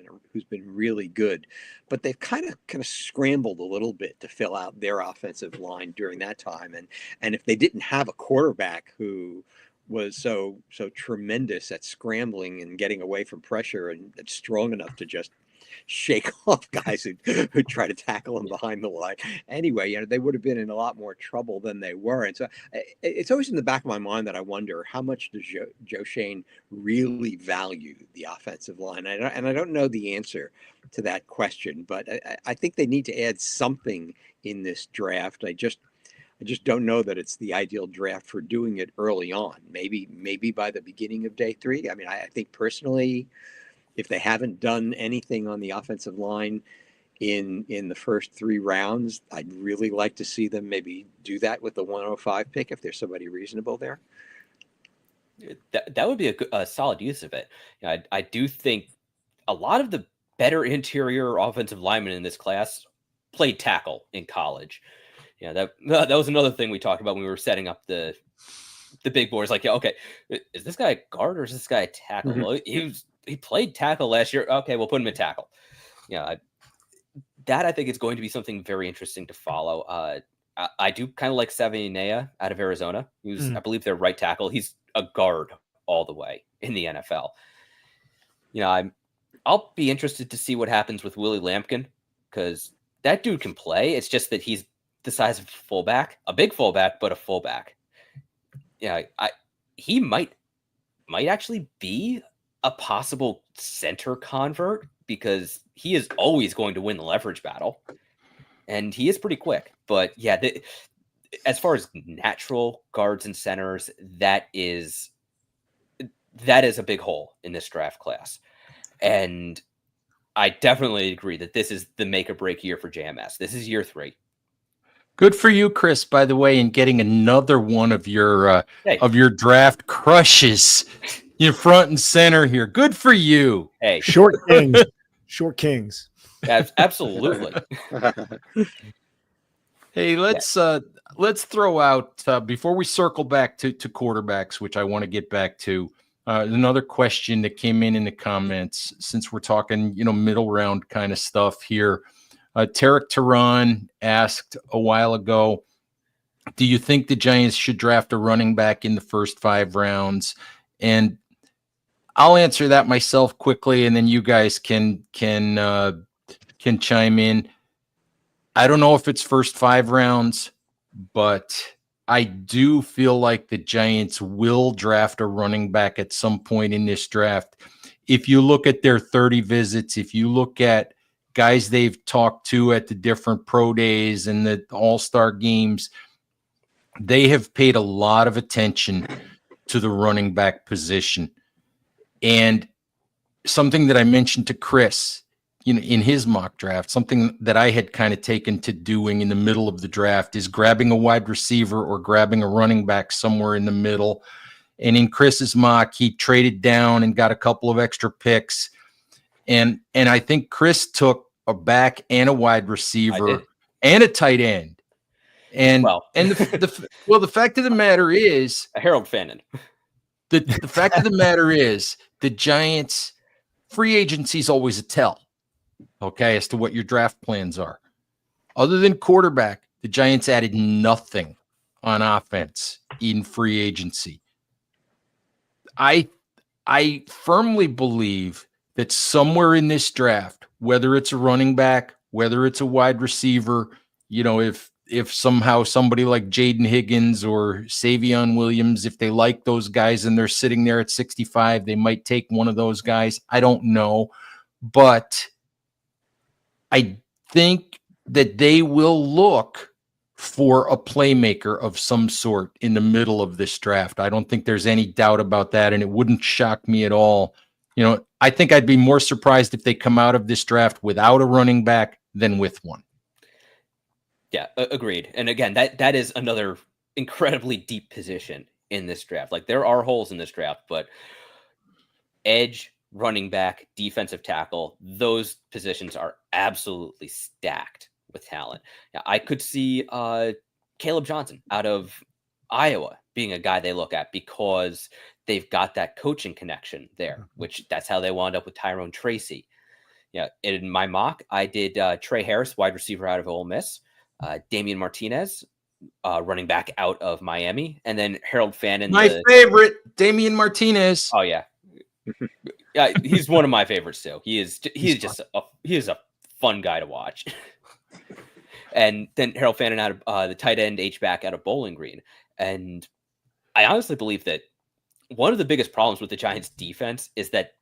been really good, but they've kind of scrambled a little bit to fill out their offensive line during that time. And if they didn't have a quarterback who was so tremendous at scrambling and getting away from pressure and strong enough to just shake off guys who try to tackle him behind the line. Anyway, they would have been in a lot more trouble than they were. And so it's always in the back of my mind that I wonder, how much does Joe Schoen really value the offensive line? And I don't know the answer to that question, but I think they need to add something in this draft. I just don't know that it's the ideal draft for doing it early on. Maybe by the beginning of day 3. I mean, I think personally, if they haven't done anything on the offensive line in the first 3 rounds, I'd really like to see them maybe do that with the 105 pick if there's somebody reasonable there. That would be a solid use of it. I do think a lot of the better interior offensive linemen in this class played tackle in college. That was another thing we talked about when we were setting up the big boards. Like, okay, is this guy a guard or is this guy a tackle? Mm-hmm. Well, he played tackle last year. Okay, we'll put him in tackle. That I think is going to be something very interesting to follow. I do kind of like Savinea out of Arizona. I believe their right tackle. He's a guard all the way in the NFL. I'll be interested to see what happens with Willie Lampkin, because that dude can play. It's just that he's the size of a fullback, a big fullback, but a fullback. He might actually be a possible center convert, because he is always going to win the leverage battle, and he is pretty quick. But yeah, as far as natural guards and centers, that is a big hole in this draft class. And I definitely agree that this is the make or break year for JMS. This is year 3. Good for you, Chris, by the way, in getting another one of your draft crushes in front and center here. Good for you. Hey, Short kings. Short kings. Absolutely. Hey, let's throw out before we circle back to quarterbacks, which I want to get back to. Another question that came in the comments, since we're talking, middle round kind of stuff here. Tarek Tehran asked a while ago, do you think the Giants should draft a running back in the first 5 rounds? And I'll answer that myself quickly, and then you guys can chime in. I don't know if it's first 5 rounds, but I do feel like the Giants will draft a running back at some point in this draft. If you look at their 30 visits, if you look at guys they've talked to at the different pro days and the all-star games, they have paid a lot of attention to the running back position. And something that I mentioned to Chris, in his mock draft, something that I had kind of taken to doing in the middle of the draft is grabbing a wide receiver or grabbing a running back somewhere in the middle. And in Chris's mock, he traded down and got a couple of extra picks. And I think Chris took a back and a wide receiver and a tight end. And the fact of the matter is, Harold Fannin. The fact of the matter is, the Giants' free agency is always a tell, okay, as to what your draft plans are. Other than quarterback, the Giants added nothing on offense in free agency. I firmly believe that somewhere in this draft, whether it's a running back, whether it's a wide receiver, if somehow somebody like Jaden Higgins or Savion Williams, if they like those guys and they're sitting there at 65, they might take one of those guys. I don't know. But I think that they will look for a playmaker of some sort in the middle of this draft. I don't think there's any doubt about that, and it wouldn't shock me at all. I think I'd be more surprised if they come out of this draft without a running back than with one. Yeah, agreed. And again, that is another incredibly deep position in this draft. Like, there are holes in this draft, but edge, running back, defensive tackle, those positions are absolutely stacked with talent. Now, I could see Caleb Johnson out of Iowa being a guy they look at because they've got that coaching connection there, which that's how they wound up with Tyrone Tracy. In my mock, I did Trey Harris, wide receiver out of Ole Miss, Damian Martinez, running back out of Miami, and then Harold Fannin. My favorite, Damian Martinez. Oh yeah, he's one of my favorites too. He's a fun guy to watch. And then Harold Fannin out of the tight end H-back out of Bowling Green. And I honestly believe that one of the biggest problems with the Giants defense is that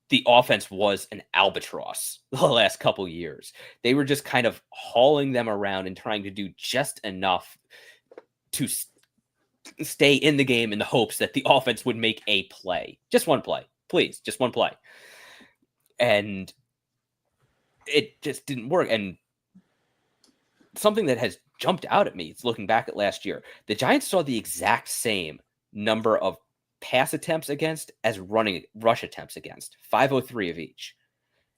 the offense was an albatross the last couple years. They were just kind of hauling them around and trying to do just enough to stay in the game in the hopes that the offense would make a play. Just one play, please. Just one play. And it just didn't work. And something that has jumped out at me is looking back at last year. The Giants saw the exact same number of pass attempts against as rush attempts against, 503 of each.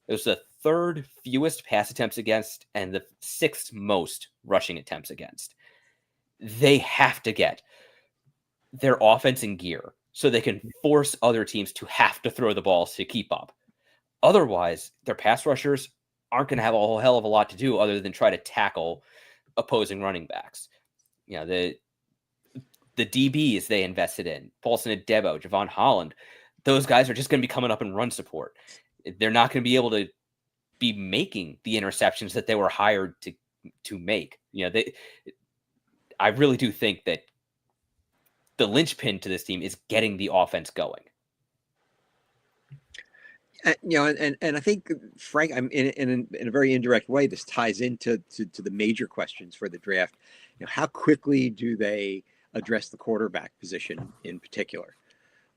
It was the third fewest pass attempts against and the sixth most rushing attempts against. They have to get their offense in gear so they can force other teams to have to throw the ball to keep up. Otherwise, their pass rushers aren't going to have a whole hell of a lot to do other than try to tackle opposing running backs. The DBs they invested in, Paulson Adebo, Javon Holland, those guys are just going to be coming up in run support. They're not going to be able to be making the interceptions that they were hired to make. I really do think that the linchpin to this team is getting the offense going. And I think, Frank, in a very indirect way, this ties into the major questions for the draft. How quickly do they address the quarterback position in particular?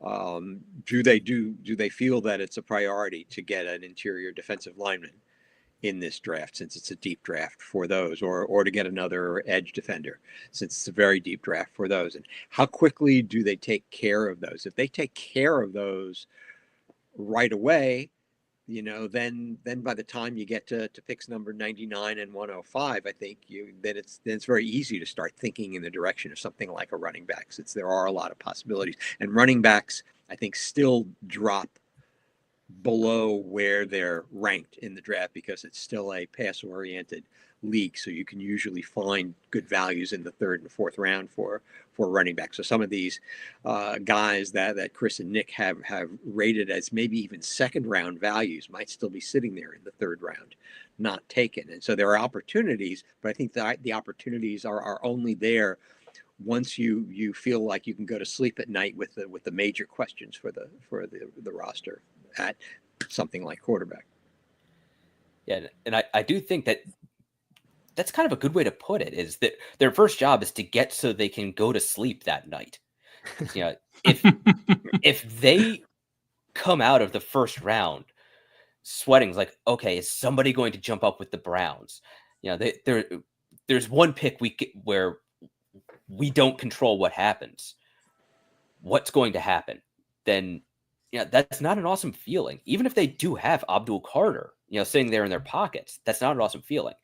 Do they feel that it's a priority to get an interior defensive lineman in this draft, since it's a deep draft for those, or to get another edge defender, since it's a very deep draft for those? And how quickly do they take care of those? If they take care of those right away, then by the time you get to picks number 99 and 105, I think then it's very easy to start thinking in the direction of something like a running back, since there are a lot of possibilities. And running backs, I think, still drop below where they're ranked in the draft because it's still a pass-oriented league. So you can usually find good values in the third and fourth round for running back. So some of these guys that Chris and Nick have rated as maybe even second round values might still be sitting there in the third round, not taken. And so there are opportunities, but I think that the opportunities are only there once you feel like you can go to sleep at night with the major questions for the roster at something like quarterback. Yeah, and I do think that that's kind of a good way to put it, is that their first job is to get so they can go to sleep that night. You know, if they come out of the first round sweating, it's like, okay, is somebody going to jump up with the Browns? You know, there's one pick where we don't control what happens. What's going to happen? Then, that's not an awesome feeling. Even if they do have Abdul Carter, sitting there in their pockets, that's not an awesome feeling.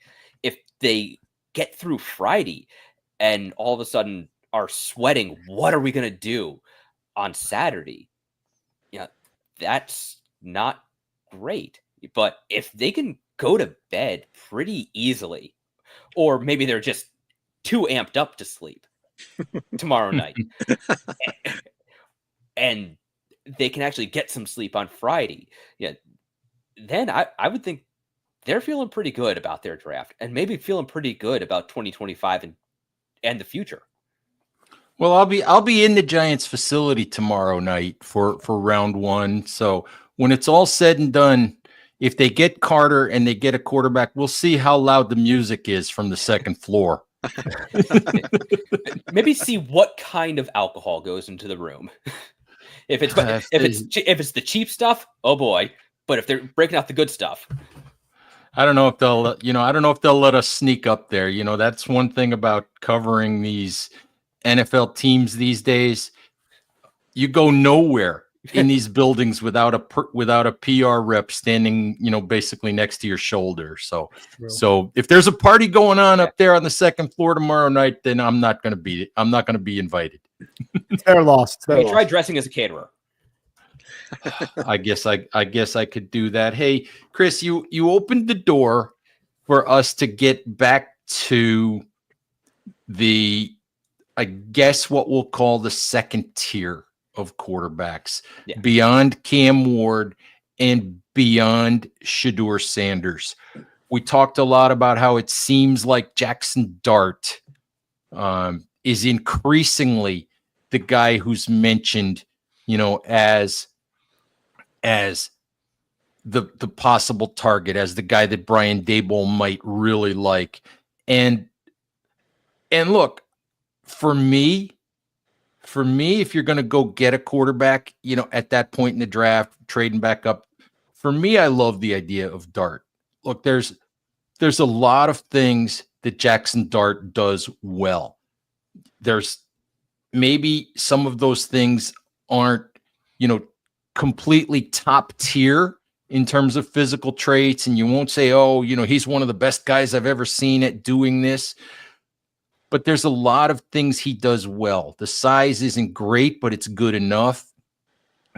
If they get through Friday and all of a sudden are sweating, what are we going to do on Saturday? That's not great. But if they can go to bed pretty easily, or maybe they're just too amped up to sleep tomorrow night, and they can actually get some sleep on Friday, then I would think they're feeling pretty good about their draft, and maybe feeling pretty good about 2025 and the future. Well, I'll be in the Giants facility tomorrow night for round one. So when it's all said and done, if they get Carter and they get a quarterback, we'll see how loud the music is from the second floor. Maybe see what kind of alcohol goes into the room. If it's the cheap stuff, oh boy. But if they're breaking out the good stuff, I don't know if they'll let us sneak up there. That's one thing about covering these NFL teams these days. You go nowhere in these buildings without a PR rep standing, basically next to your shoulder. So if there's a party going on up there on the second floor tomorrow night, then I'm not going to be invited. They're lost. Try dressing as a caterer. I guess I could do that. Hey, Chris, you opened the door for us to get back to I guess what we'll call the second tier of quarterbacks, beyond Cam Ward and beyond Shedeur Sanders. We talked a lot about how it seems like Jackson Dart is increasingly the guy who's mentioned, as the possible target, as the guy that Brian Daboll might really like. And look, for me, if you're going to go get a quarterback, at that point in the draft, trading back up, for me, I love the idea of Dart. Look, there's a lot of things that Jackson Dart does well. There's maybe some of those things aren't, completely top tier in terms of physical traits. And you won't say, oh, he's one of the best guys I've ever seen at doing this. But there's a lot of things he does well. The size isn't great, but it's good enough.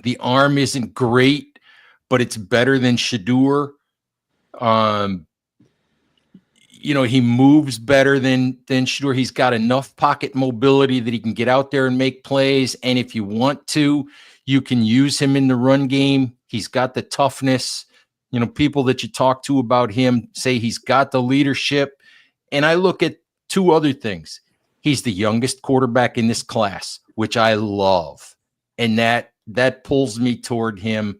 The arm isn't great, but it's better than Shedeur. He moves better than Shedeur. He's got enough pocket mobility that he can get out there and make plays. And if you want to, you can use him in the run game. He's got the toughness. People that you talk to about him say he's got the leadership. And I look at two other things. He's the youngest quarterback in this class, which I love. And that pulls me toward him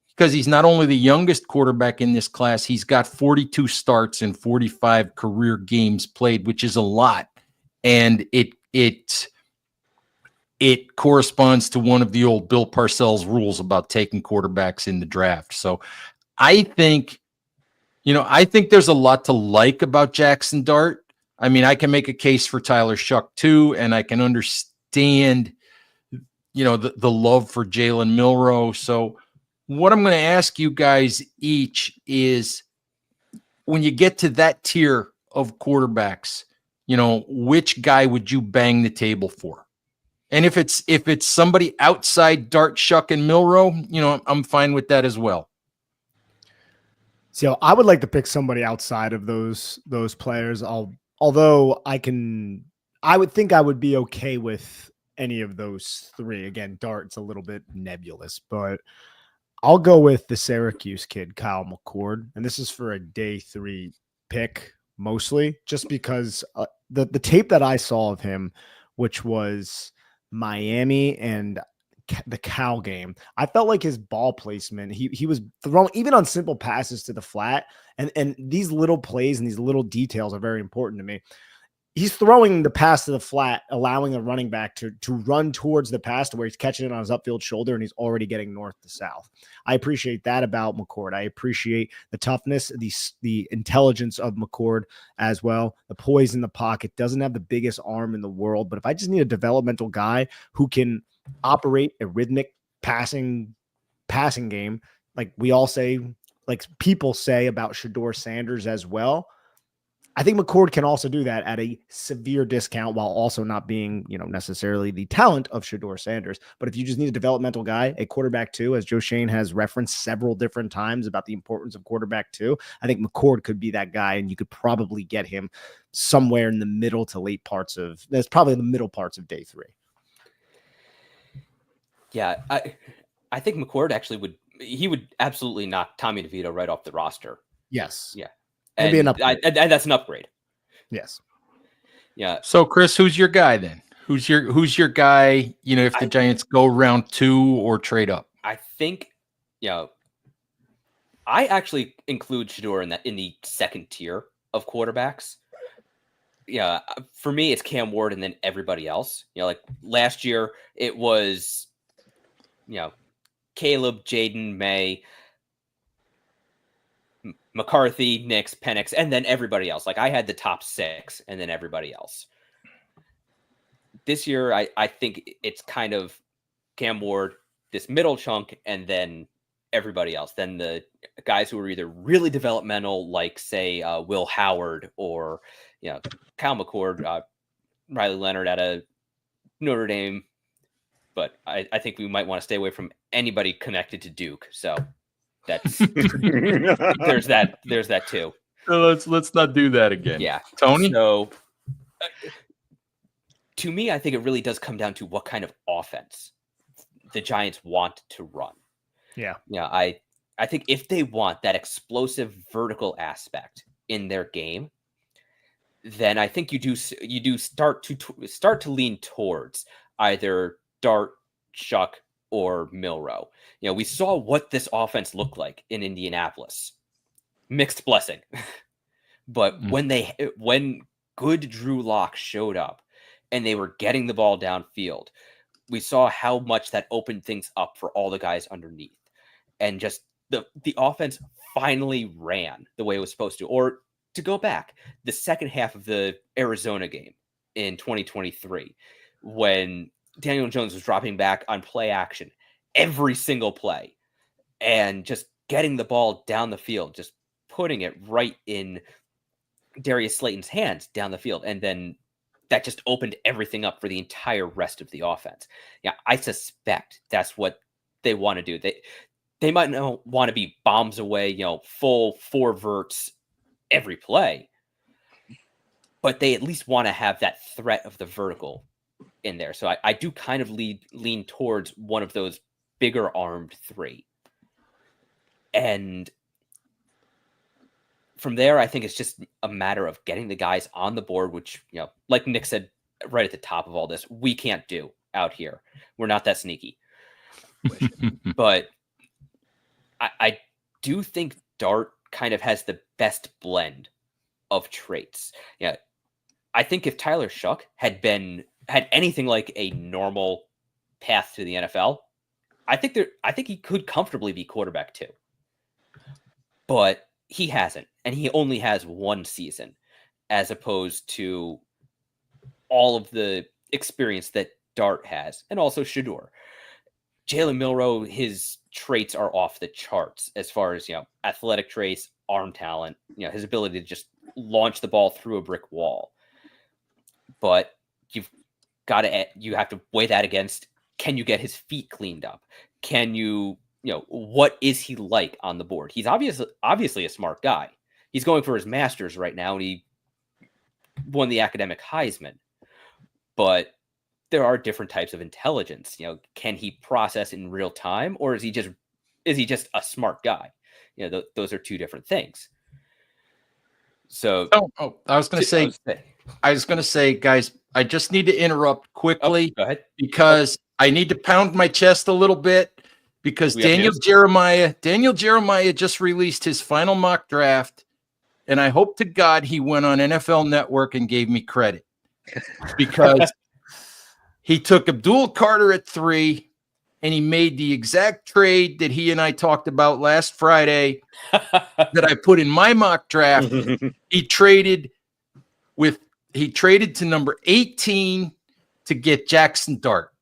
because he's not only the youngest quarterback in this class, he's got 42 starts and 45 career games played, which is a lot. And it corresponds to one of the old Bill Parcells rules about taking quarterbacks in the draft. So I think there's a lot to like about Jackson Dart. I mean, I can make a case for Tyler Shuck too, and I can understand, the love for Jalen Milroe. So what I'm going to ask you guys each is, when you get to that tier of quarterbacks, which guy would you bang the table for? And if it's somebody outside Dart, Shuck, and Milroe, I'm fine with that as well. So I would like to pick somebody outside of those players. Although I would think I would be okay with any of those three. Again, Dart's a little bit nebulous, but I'll go with the Syracuse kid, Kyle McCord. And this is for a day 3 pick, mostly just because the tape that I saw of him, which was Miami and the Cal game, I felt like his ball placement, he was throwing even on simple passes to the flat, and these little plays and these little details are very important to me. He's throwing the pass to the flat, allowing a running back to run towards the pass to where he's catching it on his upfield shoulder, and he's already getting north to south. I appreciate that about McCord. I appreciate the toughness, the intelligence of McCord as well. The poise in the pocket, doesn't have the biggest arm in the world, but if I just need a developmental guy who can operate a rhythmic passing game, like we all say, like people say about Shedeur Sanders as well, I think McCord can also do that at a severe discount while also not being, necessarily the talent of Shedeur Sanders. But if you just need a developmental guy, a quarterback too, as Joe Shane has referenced several different times about the importance of quarterback too, I think McCord could be that guy, and you could probably get him somewhere in the middle to late parts of, that's probably the middle parts of day 3. Yeah, I think McCord actually would absolutely knock Tommy DeVito right off the roster. Yes. Yeah. And be an upgrade. That's an upgrade. Yes. Yeah. So, Chris, who's your guy then? Who's your guy? If the Giants go round 2 or trade up, I think, I actually include Shedeur in the second tier of quarterbacks. Yeah, for me, it's Cam Ward and then everybody else. Like last year, it was, Caleb, Jaden, May, McCarthy, Nix, Penix, and then everybody else. Like I had the top 6 and then everybody else. This year, I think it's kind of Cam Ward, this middle chunk, and then everybody else. Then the guys who are either really developmental, like say Will Howard or Kyle McCord, Riley Leonard out of Notre Dame. But I think we might want to stay away from anybody connected to Duke. So that's there's that too. So let's not do that again. Yeah, Tony. So to me, I think it really does come down to what kind of offense the Giants want to run. Yeah. I think if they want that explosive vertical aspect in their game, then I think you do start to lean towards either Dart, Chuck, or Milrow. We saw what this offense looked like in Indianapolis. Mixed blessing. But when good Drew Lock showed up and they were getting the ball downfield, we saw how much that opened things up for all the guys underneath. And just the offense finally ran the way it was supposed to. Or to go back, the second half of the Arizona game in 2023, when Daniel Jones was dropping back on play action every single play and just getting the ball down the field, just putting it right in Darius Slayton's hands down the field. And then that just opened everything up for the entire rest of the offense. Yeah, I suspect that's what they want to do. They might not want to be bombs away, full 4 verts every play, but they at least want to have that threat of the vertical in there. So I do kind of lean towards one of those bigger armed 3. And from there, I think it's just a matter of getting the guys on the board, which, like Nick said right at the top of all this, we can't do out here. We're not that sneaky. But I do think Dart kind of has the best blend of traits. Yeah. I think if Tyler Shuck had anything like a normal path to the NFL, I think he could comfortably be quarterback 2. But he hasn't, and he only has 1 season, as opposed to all of the experience that Dart has, and also Shedeur. Jalen Milrow, his traits are off the charts as far as athletic traits, arm talent, his ability to just launch the ball through a brick wall. But you have to weigh that against, can you get his feet cleaned up? Can you, what is he like on the board? He's obviously a smart guy. He's going for his master's right now, and he won the academic Heisman. But there are different types of intelligence. Can he process in real time, or is he just a smart guy? Those are 2 different things. So, I was going to say, guys, I just need to interrupt quickly Go ahead. because I need to pound my chest a little bit because We have Daniel news? Jeremiah just released his final mock draft, and I hope to God he went on NFL Network and gave me credit because he took Abdul Carter at 3, and he made the exact trade that he and I talked about last Friday that I put in my mock draft. He traded to number 18 to get Jackson Dart.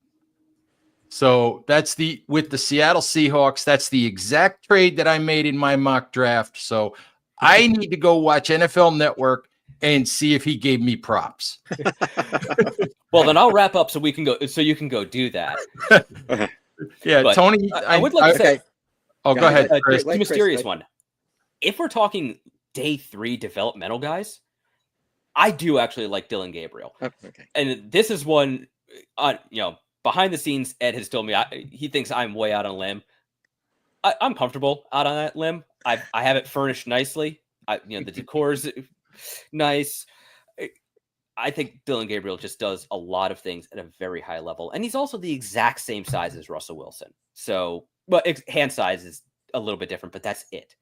So that's with the Seattle Seahawks. That's the exact trade that I made in my mock draft. So I need to go watch NFL Network and see if he gave me props. Well, then I'll wrap up so we can go. So you can go do that. Yeah, But Tony. I would like to say. Oh, go ahead, Chris. The mysterious one. If we're talking day 3 developmental guys, I do actually like Dylan Gabriel. Okay. And this is one, behind the scenes, Ed has told me he thinks I'm way out on a limb. I'm comfortable out on that limb. I have it furnished nicely. The decor's nice. I think Dylan Gabriel just does a lot of things at a very high level. And he's also the exact same size as Russell Wilson. So, hand size is a little bit different, but that's it.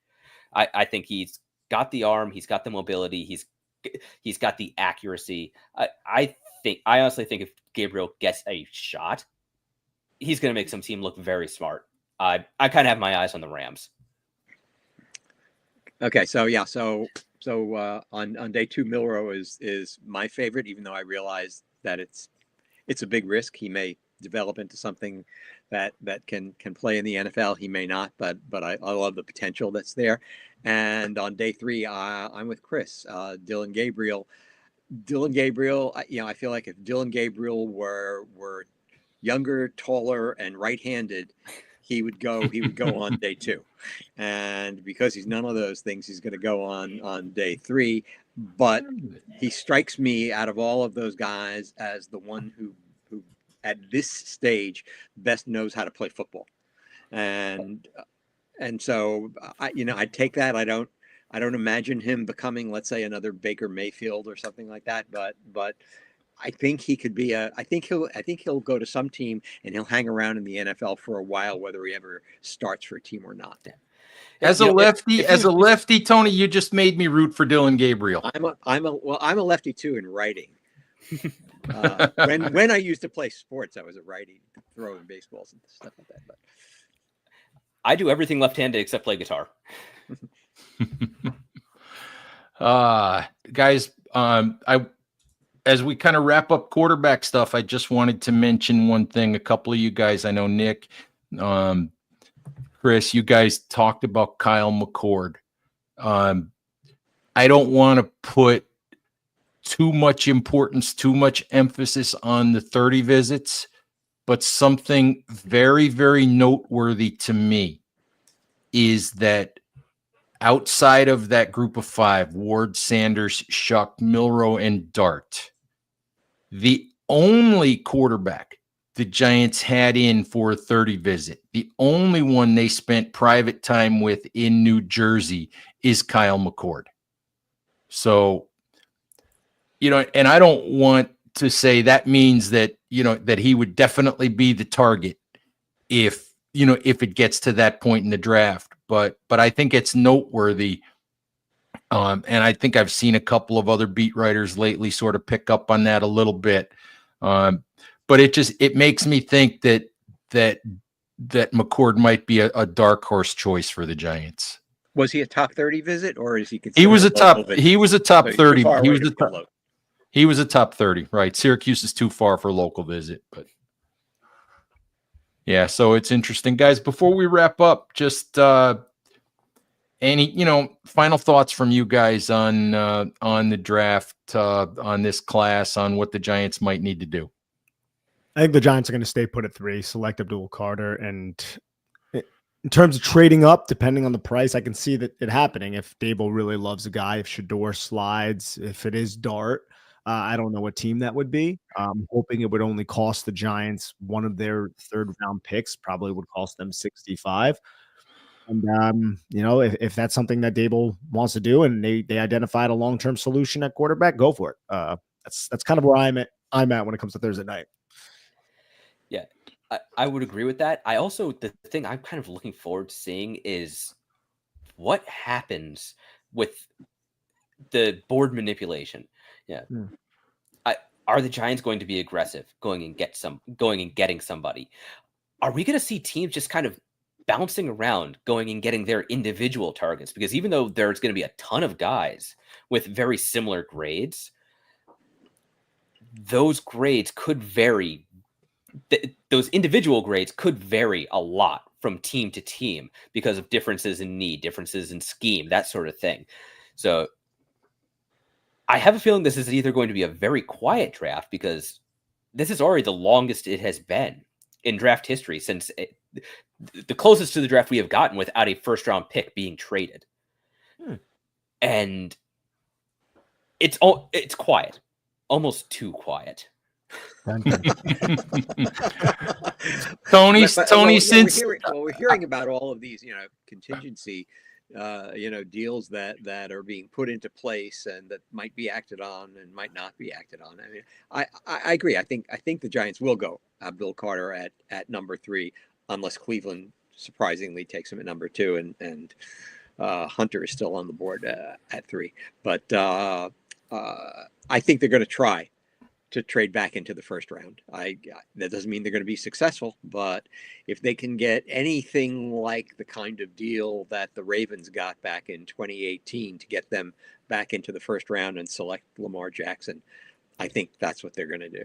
I think he's got the arm. He's got the mobility. He's got the accuracy. I honestly think if Gabriel gets a shot, he's going to make some team look very smart. I kind of have my eyes on the Rams. Okay. So on day 2, Milroe is my favorite, even though I realize that it's a big risk. He may develop into something that can play in the NFL. He may not, but I love the potential that's there. And on day 3, I'm with Chris. Dylan Gabriel. I feel like if Dylan Gabriel were younger, taller, and right-handed, he would go on day 2. And because he's none of those things, he's going to go on day 3. But he strikes me out of all of those guys as the one who at this stage best knows how to play football. And so I take that. I don't imagine him becoming, let's say, another Baker Mayfield or something like that, but I think he could be I think he'll go to some team and he'll hang around in the NFL for a while, whether he ever starts for a team or not. As a lefty, Tony, you just made me root for Dylan Gabriel. I'm a lefty too in writing. When I used to play sports, I was a righty, throwing baseballs and stuff like that. But I do everything left-handed except play guitar. Guys, as we kind of wrap up quarterback stuff, I just wanted to mention one thing. A couple of you guys, I know Nick, Chris, you guys talked about Kyle McCord. I don't want to put too much importance, too much emphasis on the 30 visits, but something very, very noteworthy to me is that outside of that group of 5, Ward, Sanders, Shuck, Milroe, and Dart, the only quarterback the Giants had in for a 30 visit, the only one they spent private time with in New Jersey is Kyle McCord. So, and I don't want to say that means that, that he would definitely be the target if it gets to that point in the draft. But I think it's noteworthy. And I think I've seen a couple of other beat writers lately sort of pick up on that a little bit. But it makes me think that McCord might be a dark horse choice for the Giants. Was he a top 30 visit, or is he? He was a top 30. He was a top 30, right? Syracuse is too far for local visit, but yeah. So it's interesting, guys. Before we wrap up, just any final thoughts from you guys on the draft, on this class, on what the Giants might need to do. I think the Giants are going to stay put at 3, select Abdul Carter, and in terms of trading up, depending on the price, I can see that it happening. If Dable really loves a guy, if Shador slides, if it is Dart, I don't know what team that would be. I'm hoping it would only cost the Giants one of their 3rd-round picks, probably would cost them 65. And, if that's something that Dable wants to do and they identified a long-term solution at quarterback, go for it. That's kind of where I'm at. I'm at when it comes to Thursday night. Yeah, I would agree with that. I also, the thing I'm kind of looking forward to seeing is what happens with the board manipulation. Yeah. Are the Giants going to be aggressive, going and getting somebody? Are we going to see teams just kind of bouncing around, going and getting their individual targets? Because even though there's going to be a ton of guys with very similar grades, those grades could vary. Those individual grades could vary a lot from team to team because of differences in need, differences in scheme, that sort of thing. So I have a feeling this is either going to be a very quiet draft, because this is already the longest it has been in draft history since the closest to the draft we have gotten without a first round pick being traded. And it's quiet, almost too quiet. Tony, we're hearing about all of these, contingency, deals that are being put into place and that might be acted on and might not be acted on. I mean, I agree. I think the Giants will go Abdul Carter at number 3, unless Cleveland surprisingly takes him at number 2, and Hunter is still on the board at 3. But I think they're going to try to trade back into the first round. That doesn't mean they're going to be successful, but if they can get anything like the kind of deal that the Ravens got back in 2018 to get them back into the first round and select Lamar Jackson, I think that's what they're going to do.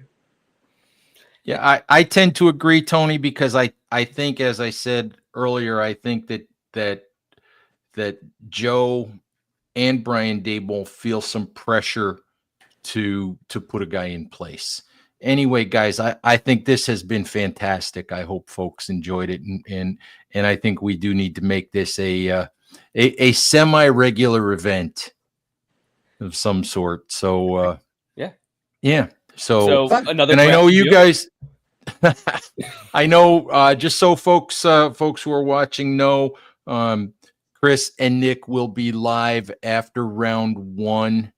Yeah, I tend to agree, Tony, because I think, as I said earlier, I think that Joe and Brian Daboll feel some pressure to put a guy in place. Anyway, guys, I think this has been fantastic. I hope folks enjoyed it, and I think we do need to make this a semi-regular event of some sort. So yeah. So another, and I know you guys. I know, just so folks who are watching know, Chris and Nick will be live after round 1.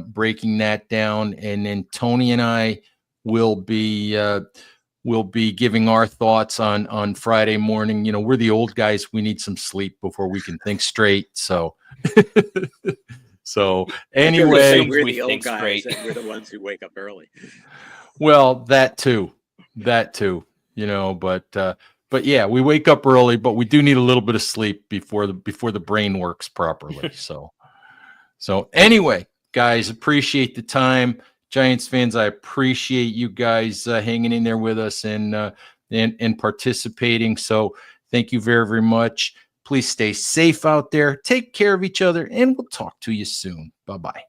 Breaking that down, and then Tony and I will be giving our thoughts on Friday morning. We're the old guys; we need some sleep before we can think straight. So, anyway, we're the old guys, and we're the ones who wake up early. Well, that too. But yeah, we wake up early, but we do need a little bit of sleep before the brain works properly. So anyway. Guys, appreciate the time. Giants fans, I appreciate you guys hanging in there with us and participating. So thank you very, very much. Please stay safe out there. Take care of each other, and we'll talk to you soon. Bye-bye.